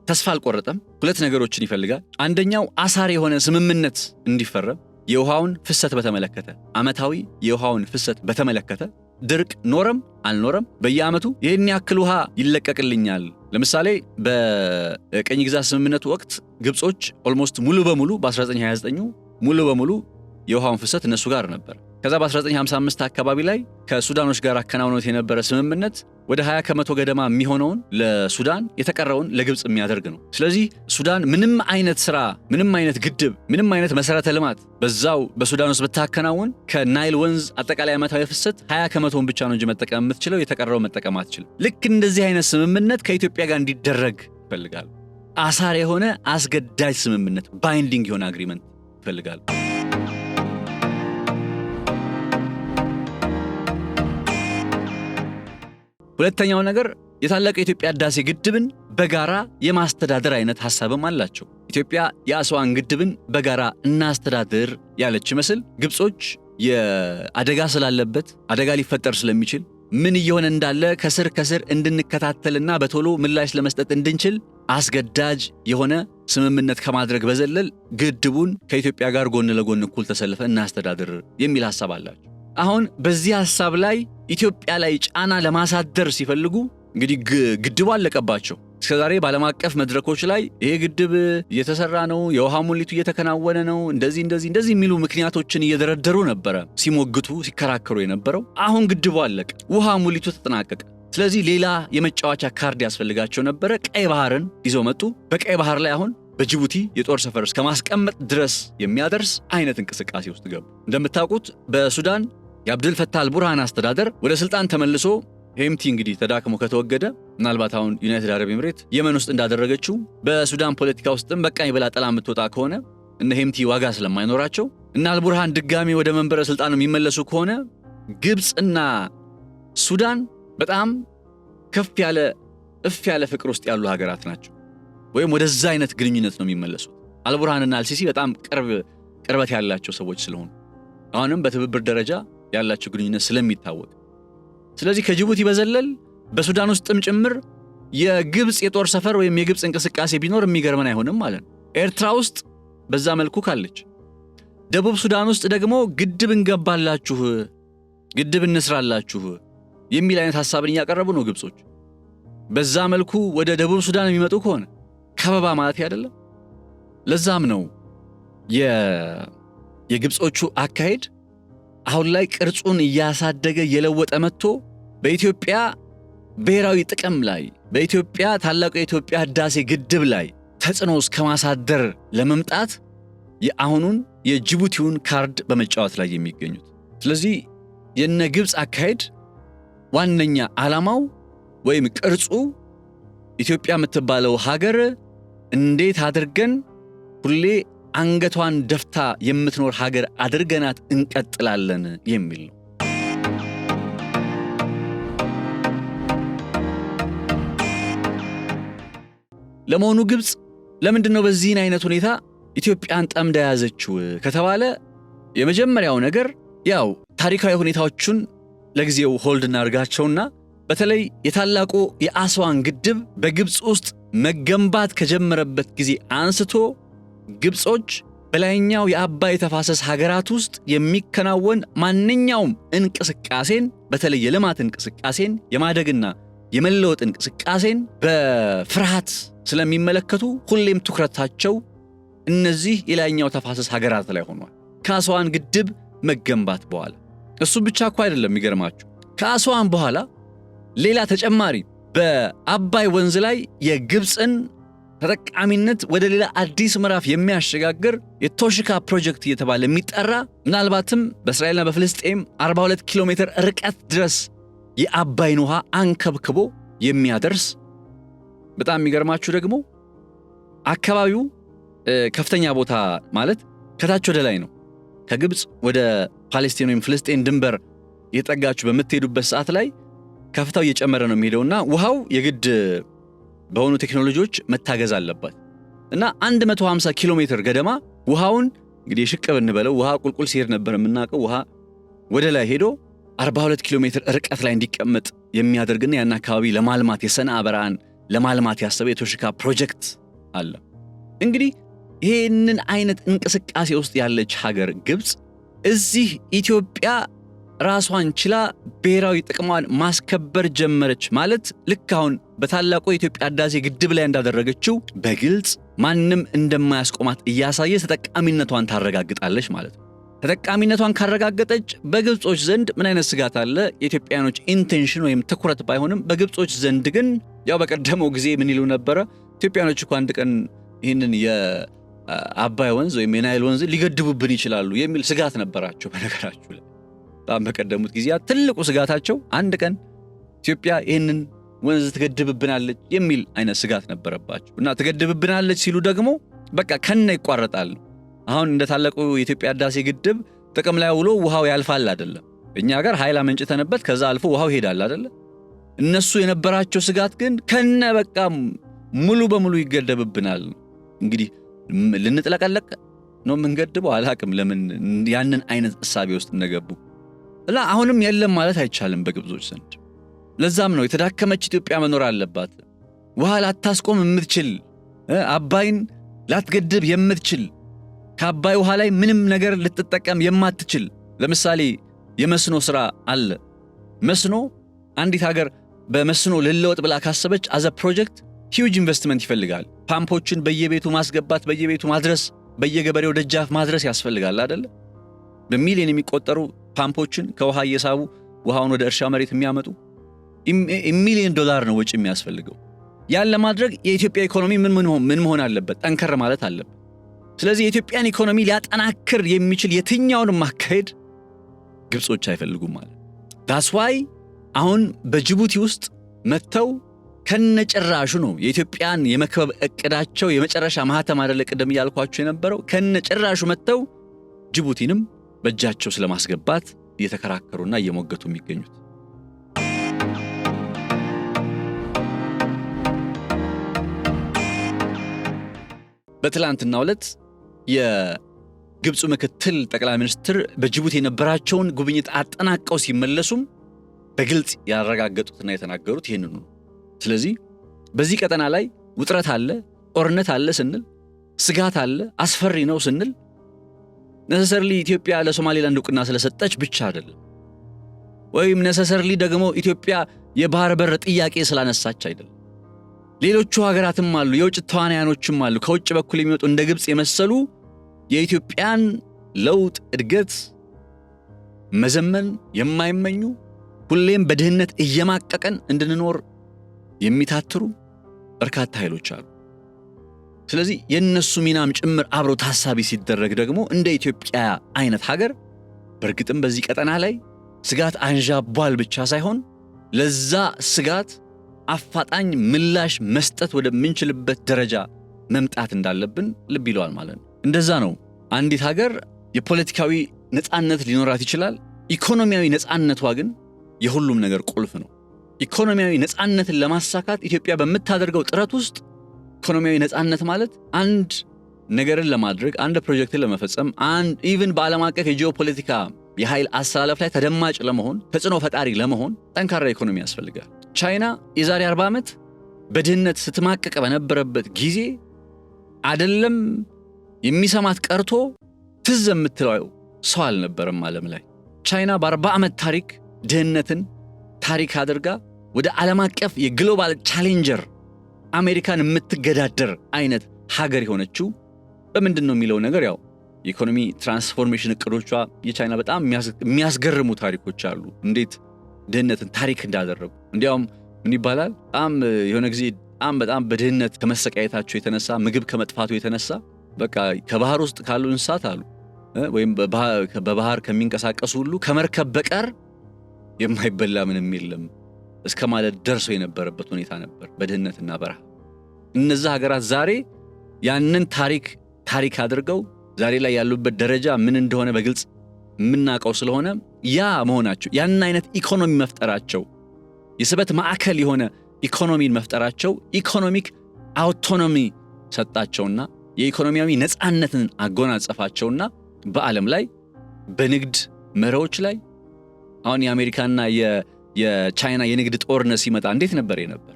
ተስፋ አልቆረጠም። ሁለት ነገሮችን ይፈልጋል። አንደኛው አሳር የሆነ ስምምነት እንዲፈረም፣ የውሃውን ፍሰት በተመለከተ ዓመታዊ የውሃውን ፍሰት በተመለከተ ድርቅ ኖረም አልኖረም በየዓመቱ ይህን ያክል ውሃ ይለቀቅልኛል። ለምሳሌ በቀኝ ግዛት ስምምነቱ ወቅት ግብጾች ኦልሞስት ሙሉ በሙሉ በ1929 ሙሉ በሙሉ የውሃውን ፍሰት እነሱ ጋር ነበር። ከዛ በ1955 አካባቢ ላይ ከሱዳኖች ጋር አከናውኖት የነበረ ስምምነት ወደ 20% ገደማ የሚሆነውን ለሱዳን የተቀረውን ለግብጽ የሚያደርግ ነው። ስለዚህ ሱዳን ምንም አይነት ስራ፣ ምንም አይነት ግድብ፣ ምንም አይነት መሰረተ ልማት በዛው በሱዳን ውስጥ ብታከናውን ከናይል ወንዝ አጠቃላይ ዓመታዊ ፍሰት 20% ብቻ ነው እንጂ መጠቀም የምትችለው፣ የተቀረው መጠቀም አትችልም። ልክ እንደዚህ አይነት ስምምነት ከኢትዮጵያ ጋር እንዲደረግ ይፈልጋል። አሳር የሆነ አስገዳጅ ስምምነት፣ ባይንዲንግ የሆነ አግሪመንት ይፈልጋል። ሁለተኛው ነገር የታላቁ የኢትዮጵያ ህዳሴ ግድብን በጋራ የማስተዳደር አይነት ሐሳብም አላቸው። ኢትዮጵያ የአስዋን ግድብን በጋራ እናስተዳድር ያለች መስል ግብጾች የአደጋ ስላለበት አደጋ ሊፈጠር ስለሚችል ምን እየሆነ እንዳለ ከስር እንድንከታተልና በቶሎ ምላሽ ለመስጠት እንድንችል አስገዳጅ የሆነ ስምምነት ከማድረግ በዘለል ግድቡን ከኢትዮጵያ ጋር ጎን ለጎን እኩል ተሰልፈን እናስተዳድር የሚል ሐሳብ አላቸው። አሁን በዚህ ሐሳብ ላይ ኢትዮጵያ ላይ ጫና ለማሳደር ሲፈልጉ እንግዲህ ግድቡ አለቀባቸው። እስከዛሬ በዓለም አቀፍ መድረኮች ላይ ይሄ ግድብ እየተሰራ ነው፣ የውሃ ሙሊቱ እየተከናወነ ነው፣ እንደዚህ የሚሉ ምክንያቶችን እየደረደሩ ነበረ ሲሞግቱ ሲከራከሩ የነበረው። አሁን ግድቡ አለቀ፣ ውሃ ሙሊቱ ተጠናቀቀ። ስለዚህ ሌላ የመጫወቻ ካርድ ያስፈልጋቸው ነበረ። ቀይ ባህርን ይዘው መጡ። በቀይ ባህር ላይ አሁን በጅቡቲ የጦር ሰፈር እስከ ማስቀመጥ ድረስ የሚያደርስ አይነት እንቅስቃሴ ውስጥ ገቡ። እንደምታውቁት በሱዳን የአብዱል ፈታህ አልቡርሃን አስተዳደር ወደ ስልጣን ተመልሶ ሄምቲ እንግዲህ ተዳክሞ ከተወገደ ምናልባት አሁን ዩናይትድ አረብ ኤምሬት የመን ውስጥ እንዳደረገችው በሱዳን ፖለቲካ ውስጥም በቃኝ ብላ ጥላ የምትወጣ ከሆነ እነ ሄምቲ ዋጋ ስለማይኖራቸው እና አልቡርሃን ድጋሚ ወደ መንበረ ስልጣን የሚመለሱ ከሆነ ግብፅና ሱዳን በጣም ከፍ ያለ ፍቅር ውስጥ ያሉ ሀገራት ናቸው። ወይም ወደዛ አይነት ግንኙነት ነው የሚመለሱት። አልቡርሃንና አልሲሲ በጣም ቅርበት ያላቸው ሰዎች ስለሆኑ አሁንም በትብብር ደረጃ ያላቸው ግንኙነት ስለሚታወቅ፣ ስለዚህ ከጅቡቲ በዘለል በሱዳን ውስጥም ጭምር የግብፅ የጦር ሰፈር ወይም የግብፅ እንቅስቃሴ ቢኖር የሚገርመን አይሆንም ማለት ነው። ኤርትራ ውስጥ በዛ መልኩ ካለች፣ ደቡብ ሱዳን ውስጥ ደግሞ ግድብ እንገባላችሁ፣ ግድብ እንስራላችሁ የሚል አይነት ሐሳብን እያቀረቡ ነው ግብጾች። በዛ መልኩ ወደ ደቡብ ሱዳን የሚመጡ ከሆነ ከበባ ማለት አይደለም። ለዛም ነው የግብጾቹ አካሄድ አሁን ላይ ቅርጹን እያሳደገ የለወጠ መጥቶ በኢትዮጵያ ብሔራዊ ጥቅም ላይ በኢትዮጵያ ታላቁ የኢትዮጵያ ህዳሴ ግድብ ላይ ተጽዕኖ እስከማሳደር ለመምጣት የአሁኑን የጅቡቲውን ካርድ በመጫወት ላይ የሚገኙት። ስለዚህ የነ ግብጽ አካሄድ ዋነኛ ዓላማው ወይም ቅርጹ ኢትዮጵያ የምትባለው ሀገር እንዴት አድርገን ሁሌ አንገቷን ደፍታ የምትኖር ሀገር አድርገናት እንቀጥላለን የሚል ነው። ለመሆኑ ግብጽ ለምንድነው በዚህን አይነት ሁኔታ ኢትዮጵያን ጠምዳ ያዘችው ከተባለ የመጀመሪያው ነገር ያው ታሪካዊ ሁኔታዎችን ለጊዜው ሆልድ እናርጋቸውና በተለይ የታላቁ የአስዋን ግድብ በግብጽ ውስጥ መገንባት ከጀመረበት ጊዜ አንስቶ ግብጾች በላይኛው የአባይ ተፋሰስ ሀገራት ውስጥ የሚከናወን ማንኛውም እንቅስቃሴን በተለይ የልማት እንቅስቃሴን የማደግና የመለወጥ እንቅስቃሴን በፍርሃት ስለሚመለከቱ ሁሌም ትኩረታቸው እነዚህ የላይኛው ተፋሰስ ሀገራት ላይ ሆኗል። ከአስዋን ግድብ መገንባት በኋላ እሱ ብቻ እኮ አይደለም የሚገርማችሁ፣ ከአስዋን በኋላ ሌላ ተጨማሪ በአባይ ወንዝ ላይ የግብፅን ተጠቃሚነት ወደ ሌላ አዲስ ምዕራፍ የሚያሸጋግር የቶሽካ ፕሮጀክት እየተባለ የሚጠራ ምናልባትም በእስራኤልና በፍልስጤም 42 ኪሎ ሜትር ርቀት ድረስ የአባይን ውሃ አንከብክቦ የሚያደርስ በጣም የሚገርማችሁ ደግሞ አካባቢው ከፍተኛ ቦታ ማለት ከታች ወደ ላይ ነው። ከግብፅ ወደ ፓሌስቲን ወይም ፍልስጤን ድንበር እየጠጋችሁ በምትሄዱበት ሰዓት ላይ ከፍታው እየጨመረ ነው የሚሄደውና ውሃው የግድ በሆኑ ቴክኖሎጂዎች መታገዝ አለበት እና 150 ኪሎ ሜትር ገደማ ውሃውን እንግዲህ ሽቅብ እንበለው ውሃ ቁልቁል ሲሄድ ነበር የምናውቀው ውሃ ወደ ላይ ሄዶ 42 ኪሎ ሜትር ርቀት ላይ እንዲቀመጥ የሚያደርግና ያን አካባቢ ለማልማት የሰንዓ በረሃን ለማልማት ያሰበ የቶሽካ ፕሮጀክት አለ። እንግዲህ ይህንን አይነት እንቅስቃሴ ውስጥ ያለች ሀገር ግብፅ እዚህ ኢትዮጵያ ራሷን ችላ ብሔራዊ ጥቅሟን ማስከበር ጀመረች ማለት ልክ አሁን በታላቁ የኢትዮጵያ ህዳሴ ግድብ ላይ እንዳደረገችው በግልጽ ማንም እንደማያስቆማት እያሳየ ተጠቃሚነቷን ታረጋግጣለች ማለት ነው። ተጠቃሚነቷን ካረጋገጠች በግብጾች ዘንድ ምን አይነት ስጋት አለ? የኢትዮጵያኖች ኢንቴንሽን ወይም ትኩረት ባይሆንም በግብጾች ዘንድ ግን ያው በቀደመው ጊዜ ምን ይሉ ነበረ? ኢትዮጵያኖች እኮ አንድ ቀን ይህንን የአባይ ወንዝ ወይም የናይል ወንዝ ሊገድቡብን ይችላሉ የሚል ስጋት ነበራቸው። በነገራችሁ ላይ በጣም በቀደሙት ጊዜያት ትልቁ ስጋታቸው አንድ ቀን ኢትዮጵያ ይህንን ወንዝ ትገድብብናለች የሚል አይነት ስጋት ነበረባቸው እና ትገድብብናለች ሲሉ ደግሞ በቃ ከነ ይቋረጣል። አሁን እንደ ታላቁ የኢትዮጵያ ህዳሴ ግድብ ጥቅም ላይ ውሎ ውሃው ያልፋል አይደለም። እኛ ጋር ኃይል አመንጭተንበት ከዛ አልፎ ውሃው ይሄዳል አይደለ? እነሱ የነበራቸው ስጋት ግን ከነ በቃ ሙሉ በሙሉ ይገደብብናል። እንግዲህ ልንጥለቀለቅ ነው የምንገድበው። አላቅም ለምን ያንን አይነት እሳቤ ውስጥ እንደገቡ እና አሁንም የለም ማለት አይቻልም በግብጾች ዘንድ። ለዛም ነው የተዳከመች ኢትዮጵያ መኖር አለባት፣ ውሃ ላታስቆም የምትችል አባይን ላትገድብ የምትችል ከአባይ ውሃ ላይ ምንም ነገር ልትጠቀም የማትችል። ለምሳሌ የመስኖ ስራ አለ። መስኖ አንዲት ሀገር በመስኖ ልለወጥ ብላ ካሰበች አዘ ፕሮጀክት ሂውጅ ኢንቨስትመንት ይፈልጋል። ፓምፖችን በየቤቱ ማስገባት፣ በየቤቱ ማድረስ፣ በየገበሬው ደጃፍ ማድረስ ያስፈልጋል አይደል? በሚሊዮን የሚቆጠሩ ፓምፖችን ከውሃ እየሳቡ ውሃውን ወደ እርሻ መሬት የሚያመጡ ሚሊዮን ዶላር ነው ወጪ የሚያስፈልገው። ያን ለማድረግ የኢትዮጵያ ኢኮኖሚ ምን መሆን አለበት? ጠንከር ማለት አለበት። ስለዚህ የኢትዮጵያን ኢኮኖሚ ሊያጠናክር የሚችል የትኛውንም ማካሄድ ግብጾች አይፈልጉም ማለት። that's why አሁን በጅቡቲ ውስጥ መተው ከነጭራሹ ነው የኢትዮጵያን የመክበብ እቅዳቸው የመጨረሻ ማህተም አይደለ ቀደም ያልኳችሁ የነበረው። ከነጭራሹ መተው ጅቡቲንም በእጃቸው ስለማስገባት እየተከራከሩና እየሞገቱ የሚገኙት። በትላንትናው ዕለት የግብፁ ምክትል ጠቅላይ ሚኒስትር በጅቡቲ የነበራቸውን ጉብኝት አጠናቀው ሲመለሱም በግልጽ ያረጋገጡትና የተናገሩት ይህንኑ ነው። ስለዚህ በዚህ ቀጠና ላይ ውጥረት አለ፣ ጦርነት አለ ስንል፣ ስጋት አለ፣ አስፈሪ ነው ስንል ነሰሰርሊ ኢትዮጵያ ለሶማሌላንድ ዕውቅና ስለሰጠች ብቻ አይደለም፣ ወይም ነሰሰርሊ ደግሞ ኢትዮጵያ የባህር በር ጥያቄ ስላነሳች አይደለም። ሌሎቹ ሀገራትም አሉ፣ የውጭ ተዋናያኖችም አሉ፣ ከውጭ በኩል የሚመጡ እንደ ግብጽ የመሰሉ የኢትዮጵያን ለውጥ እድገት መዘመን የማይመኙ ሁሌም በድህነት እየማቀቀን እንድንኖር የሚታትሩ በርካታ ኃይሎች አሉ። ስለዚህ የነሱ ሚናም ጭምር አብሮ ታሳቢ ሲደረግ ደግሞ እንደ ኢትዮጵያ አይነት ሀገር በርግጥም በዚህ ቀጠና ላይ ስጋት አንዣቧል ብቻ ሳይሆን ለዛ ስጋት አፋጣኝ ምላሽ መስጠት ወደምንችልበት ደረጃ መምጣት እንዳለብን ልብ ይለዋል ማለት ነው። እንደዛ ነው አንዲት ሀገር የፖለቲካዊ ነፃነት ሊኖራት ይችላል። ኢኮኖሚያዊ ነፃነቷ ግን የሁሉም ነገር ቁልፍ ነው። ኢኮኖሚያዊ ነፃነትን ለማሳካት ኢትዮጵያ በምታደርገው ጥረት ውስጥ ኢኮኖሚያዊ ነፃነት ማለት አንድ ነገርን ለማድረግ፣ አንድ ፕሮጀክትን ለመፈጸም፣ ኢቭን በዓለም አቀፍ የጂኦፖለቲካ የኃይል አሰላለፍ ላይ ተደማጭ ለመሆን፣ ተጽዕኖ ፈጣሪ ለመሆን ጠንካራ ኢኮኖሚ ያስፈልጋል። ቻይና የዛሬ 40 ዓመት በድህነት ስትማቀቅ በነበረበት ጊዜ አይደለም የሚሰማት ቀርቶ ትዝ የምትለው ሰው አልነበረም ዓለም ላይ። ቻይና በ40 ዓመት ታሪክ ድህነትን ታሪክ አድርጋ ወደ ዓለም አቀፍ የግሎባል ቻሌንጀር አሜሪካን የምትገዳደር አይነት ሀገር የሆነችው በምንድን ነው የሚለው ነገር ያው የኢኮኖሚ ትራንስፎርሜሽን እቅዶቿ የቻይና በጣም የሚያስገርሙ ታሪኮች አሉ። እንዴት ድህነትን ታሪክ እንዳደረጉ እንዲያውም ምን ይባላል በጣም የሆነ ጊዜ በጣም በድህነት ከመሰቃየታቸው የተነሳ ምግብ ከመጥፋቱ የተነሳ በቃ ከባህር ውስጥ ካሉ እንስሳት አሉ ወይም በባህር ከሚንቀሳቀሱ ሁሉ ከመርከብ በቀር የማይበላ ምንም የለም እስከ ማለት ደርሶ የነበረበት ሁኔታ ነበር በድህነትና በረሃ። እነዛ ሀገራት ዛሬ ያንን ታሪክ አድርገው ዛሬ ላይ ያሉበት ደረጃ ምን እንደሆነ በግልጽ የምናውቀው ስለሆነ ያ መሆናቸው ያን አይነት ኢኮኖሚ መፍጠራቸው የስበት ማዕከል የሆነ ኢኮኖሚን መፍጠራቸው ኢኮኖሚክ አውቶኖሚ ሰጣቸውና የኢኮኖሚያዊ ነፃነትን አጎናጸፋቸውና በዓለም ላይ በንግድ መሪዎች ላይ አሁን የአሜሪካና የቻይና የንግድ ጦርነት ሲመጣ እንዴት ነበር የነበር?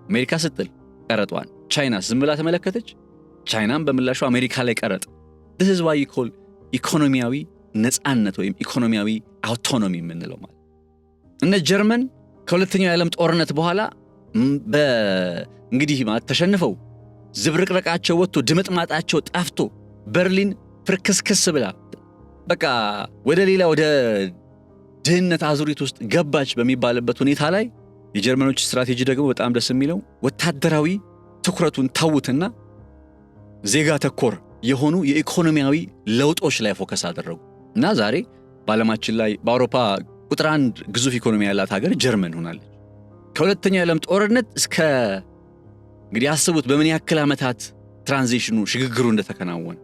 አሜሪካ ስትል ቀረጧን ቻይና ዝም ብላ ተመለከተች። ቻይናም በምላሹ አሜሪካ ላይ ቀረጥ። this is why you call ኢኮኖሚያዊ ነፃነት ወይም ኢኮኖሚያዊ አውቶኖሚ የምንለው ማለት። እነ ጀርመን ከሁለተኛው የዓለም ጦርነት በኋላ እንግዲህ ተሸንፈው ዝብርቅረቃቸው ወጥቶ ድምጥማጣቸው ጠፍቶ በርሊን ፍርክስክስ ብላ በቃ ወደ ሌላ ወደ ድህነት አዙሪት ውስጥ ገባች በሚባልበት ሁኔታ ላይ የጀርመኖች ስትራቴጂ ደግሞ በጣም ደስ የሚለው ወታደራዊ ትኩረቱን ተውትና ዜጋ ተኮር የሆኑ የኢኮኖሚያዊ ለውጦች ላይ ፎከስ አደረጉ እና ዛሬ በዓለማችን ላይ በአውሮፓ ቁጥር 1 ግዙፍ ኢኮኖሚ ያላት ሀገር ጀርመን ሆናለች። ከሁለተኛው የዓለም ጦርነት እስከ እንግዲህ አስቡት በምን ያክል ዓመታት ትራንዚሽኑ ሽግግሩ እንደተከናወነ።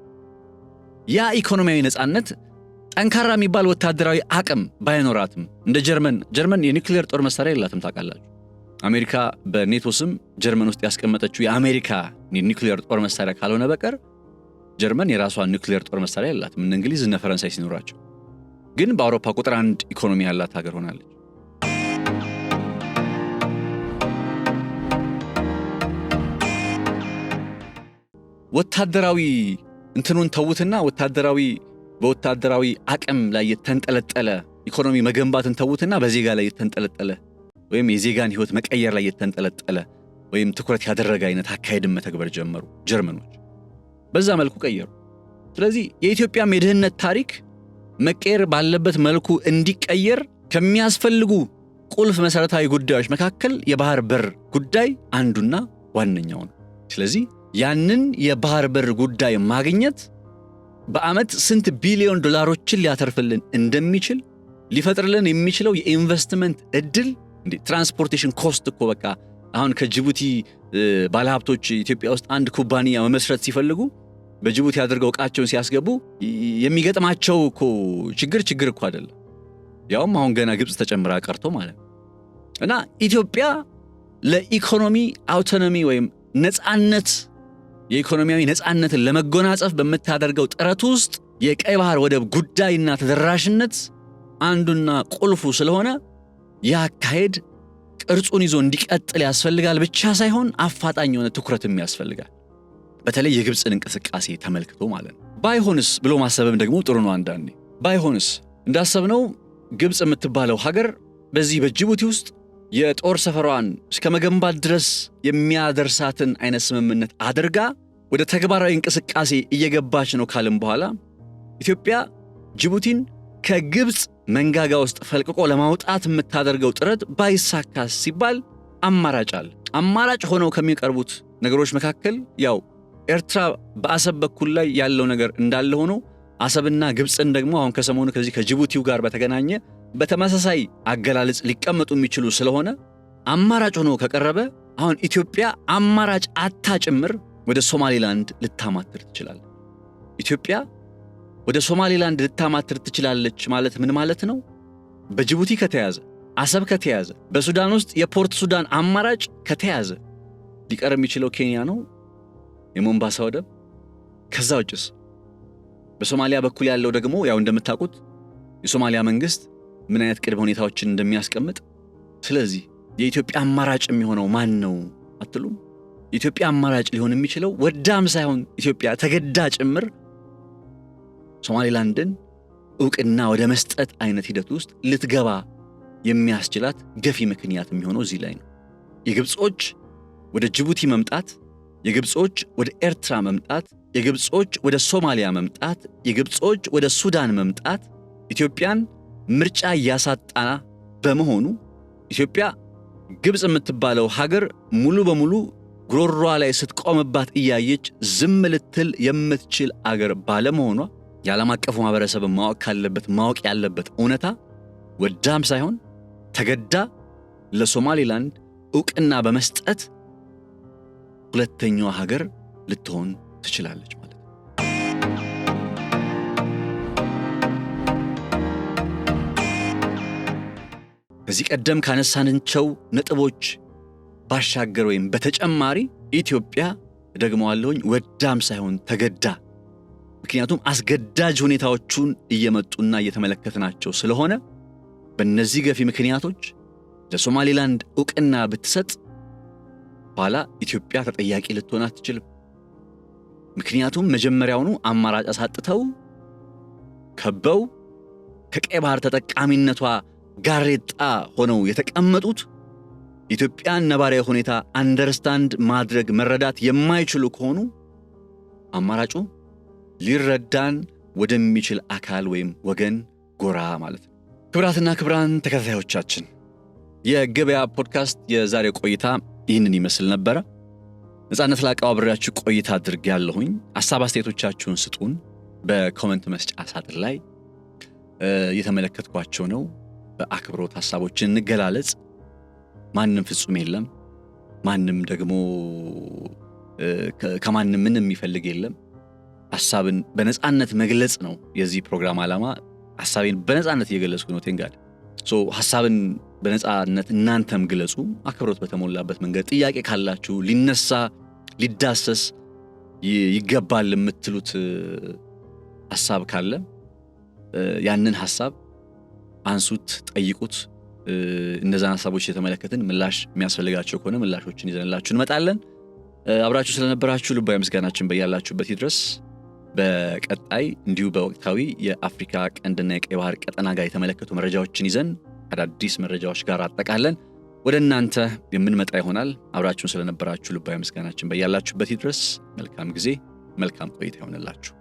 ያ ኢኮኖሚያዊ ነፃነት ጠንካራ የሚባል ወታደራዊ አቅም ባይኖራትም እንደ ጀርመን የኒውክሌር ጦር መሳሪያ የላትም ታውቃላችሁ። አሜሪካ በኔቶ ስም ጀርመን ውስጥ ያስቀመጠችው የአሜሪካ ኒውክሊየር ጦር መሳሪያ ካልሆነ በቀር ጀርመን የራሷ ኒውክሊየር ጦር መሳሪያ የላትም። እነ እንግሊዝ እና ፈረንሳይ ሲኖራቸው ግን በአውሮፓ ቁጥር 1 ኢኮኖሚ ያላት ሀገር ሆናለች። ወታደራዊ እንትኑን ተውትና በወታደራዊ አቅም ላይ የተንጠለጠለ ኢኮኖሚ መገንባትን ተውትና በዜጋ ላይ የተንጠለጠለ ወይም የዜጋን ህይወት መቀየር ላይ የተንጠለጠለ ወይም ትኩረት ያደረገ አይነት አካሄድን መተግበር ጀመሩ ጀርመኖች። በዛ መልኩ ቀየሩ። ስለዚህ የኢትዮጵያ የድህነት ታሪክ መቀየር ባለበት መልኩ እንዲቀየር ከሚያስፈልጉ ቁልፍ መሰረታዊ ጉዳዮች መካከል የባህር በር ጉዳይ አንዱና ዋነኛው ነው። ስለዚህ ያንን የባህር በር ጉዳይ ማግኘት በአመት ስንት ቢሊዮን ዶላሮችን ሊያተርፍልን እንደሚችል ሊፈጥርልን የሚችለው የኢንቨስትመንት እድል ትራንስፖርቴሽን ኮስት እኮ በቃ አሁን ከጅቡቲ ባለሀብቶች ኢትዮጵያ ውስጥ አንድ ኩባንያ መመስረት ሲፈልጉ በጅቡቲ አድርገው ዕቃቸውን ሲያስገቡ የሚገጥማቸው እኮ ችግር እኮ አይደለም። ያውም አሁን ገና ግብጽ ተጨምራ ቀርቶ ማለት እና ኢትዮጵያ ለኢኮኖሚ አውቶኖሚ ወይም ነፃነት የኢኮኖሚያዊ ነፃነትን ለመጎናጸፍ በመታደርገው ጥረት ውስጥ የቀይ ባህር ወደብ ጉዳይና ተደራሽነት አንዱና ቁልፉ ስለሆነ ያካሄድ ቅርጹን ይዞ እንዲቀጥል ያስፈልጋል ብቻ ሳይሆን አፋጣኝ የሆነ ትኩረትም ያስፈልጋል። በተለይ የግብጽን እንቅስቃሴ ተመልክቶ ማለት ነው። ባይሆንስ ብሎ ማሰብም ደግሞ ጥሩ ነው። አንዳንዴ ባይሆንስ እንዳሰብነው ግብጽ የምትባለው ሀገር በዚህ በጅቡቲ ውስጥ የጦር ሰፈሯን እስከ መገንባት ድረስ የሚያደርሳትን አይነት ስምምነት አድርጋ ወደ ተግባራዊ እንቅስቃሴ እየገባች ነው ካለም በኋላ ኢትዮጵያ ጅቡቲን ከግብጽ መንጋጋ ውስጥ ፈልቅቆ ለማውጣት የምታደርገው ጥረት ባይሳካስ ሲባል አማራጭ ሆነው ከሚቀርቡት ነገሮች መካከል ያው ኤርትራ በአሰብ በኩል ላይ ያለው ነገር እንዳለ ሆኖ አሰብና ግብጽን ደግሞ አሁን ከሰሞኑ ከዚህ ከጅቡቲው ጋር በተገናኘ በተመሳሳይ አገላለጽ ሊቀመጡ የሚችሉ ስለሆነ አማራጭ ሆኖ ከቀረበ አሁን ኢትዮጵያ አማራጭ አታጭምር ወደ ሶማሊላንድ ልታማትር ትችላለች። ኢትዮጵያ ወደ ሶማሊላንድ ልታማትር ትችላለች ማለት ምን ማለት ነው? በጅቡቲ ከተያዘ፣ አሰብ ከተያዘ፣ በሱዳን ውስጥ የፖርት ሱዳን አማራጭ ከተያዘ ሊቀር የሚችለው ኬንያ ነው፣ የሞምባሳ ወደብ። ከዛ ውጭስ በሶማሊያ በኩል ያለው ደግሞ ያው እንደምታውቁት የሶማሊያ መንግስት ምን አይነት ቅድመ ሁኔታዎችን እንደሚያስቀምጥ። ስለዚህ የኢትዮጵያ አማራጭ የሚሆነው ማን ነው አትሉም? የኢትዮጵያ አማራጭ ሊሆን የሚችለው ወዳም ሳይሆን ኢትዮጵያ ተገዳ ጭምር ሶማሊላንድን ዕውቅና ወደ መስጠት አይነት ሂደት ውስጥ ልትገባ የሚያስችላት ገፊ ምክንያት የሚሆነው እዚህ ላይ ነው። የግብጾች ወደ ጅቡቲ መምጣት፣ የግብጾች ወደ ኤርትራ መምጣት፣ የግብጾች ወደ ሶማሊያ መምጣት፣ የግብጾች ወደ ሱዳን መምጣት ኢትዮጵያን ምርጫ ያሳጣ በመሆኑ ኢትዮጵያ ግብጽ የምትባለው ሀገር ሙሉ በሙሉ ግሮሯ ላይ ስትቆምባት እያየች ዝም ልትል የምትችል አገር ባለመሆኗ የዓለም አቀፉ ማህበረሰብ ማወቅ ያለበት እውነታ ወዳም ሳይሆን ተገዳ ለሶማሊላንድ ዕውቅና በመስጠት ሁለተኛዋ ሀገር ልትሆን ትችላለች ማለት ነው። ከዚህ ቀደም ካነሳንቸው ነጥቦች ባሻገር ወይም በተጨማሪ ኢትዮጵያ ደግሞዋለሁኝ ወዳም ሳይሆን ተገዳ፣ ምክንያቱም አስገዳጅ ሁኔታዎቹን እየመጡና እየተመለከትናቸው ስለሆነ በእነዚህ ገፊ ምክንያቶች ለሶማሊላንድ ዕውቅና ብትሰጥ ኋላ ኢትዮጵያ ተጠያቂ ልትሆን አትችልም። ምክንያቱም መጀመሪያውኑ አማራጭ አሳጥተው ከበው ከቀይ ባህር ተጠቃሚነቷ ጋሬጣ ሆነው የተቀመጡት ኢትዮጵያን ነባራዊ ሁኔታ አንደርስታንድ ማድረግ መረዳት የማይችሉ ከሆኑ አማራጩ ሊረዳን ወደሚችል አካል ወይም ወገን ጎራ ማለት ነው። ክብራትና ክብራን ተከታታዮቻችን የገበያ ፖድካስት የዛሬው ቆይታ ይህንን ይመስል ነበረ። ነፃነት ላቀው አብሬያችሁ ቆይታ አድርጌያለሁኝ። ሐሳብ አስተያየቶቻችሁን ስጡን በኮሜንት መስጫ ሳጥን ላይ። የተመለከትኳቸው ነው። በአክብሮት ሐሳቦችን እንገላለጽ። ማንም ፍጹም የለም። ማንም ደግሞ ከማንም ምንም የሚፈልግ የለም። ሐሳብን በነፃነት መግለጽ ነው የዚህ ፕሮግራም ዓላማ። ሐሳቤን በነፃነት እየገለጽኩ ነው። ቴንጋድ ሐሳብን በነፃነት እናንተም ግለጹ፣ አክብሮት በተሞላበት መንገድ። ጥያቄ ካላችሁ ሊነሳ ሊዳሰስ ይገባል የምትሉት ሐሳብ ካለ ያንን ሐሳብ አንሱት፣ ጠይቁት። እነዛን ሐሳቦች የተመለከትን ምላሽ የሚያስፈልጋቸው ከሆነ ምላሾችን ይዘንላችሁ እንመጣለን። አብራችሁ ስለነበራችሁ ልባዊ ምስጋናችን በያላችሁበት ይድረስ። በቀጣይ እንዲሁ በወቅታዊ የአፍሪካ ቀንድና የቀይ ባህር ቀጠና ጋር የተመለከቱ መረጃዎችን ይዘን አዳዲስ መረጃዎች ጋር አጠቃለን ወደ እናንተ የምንመጣ ይሆናል። አብራችሁን ስለነበራችሁ ልባዊ ምስጋናችን በያላችሁበት ይድረስ። መልካም ጊዜ፣ መልካም ቆይታ ይሆንላችሁ።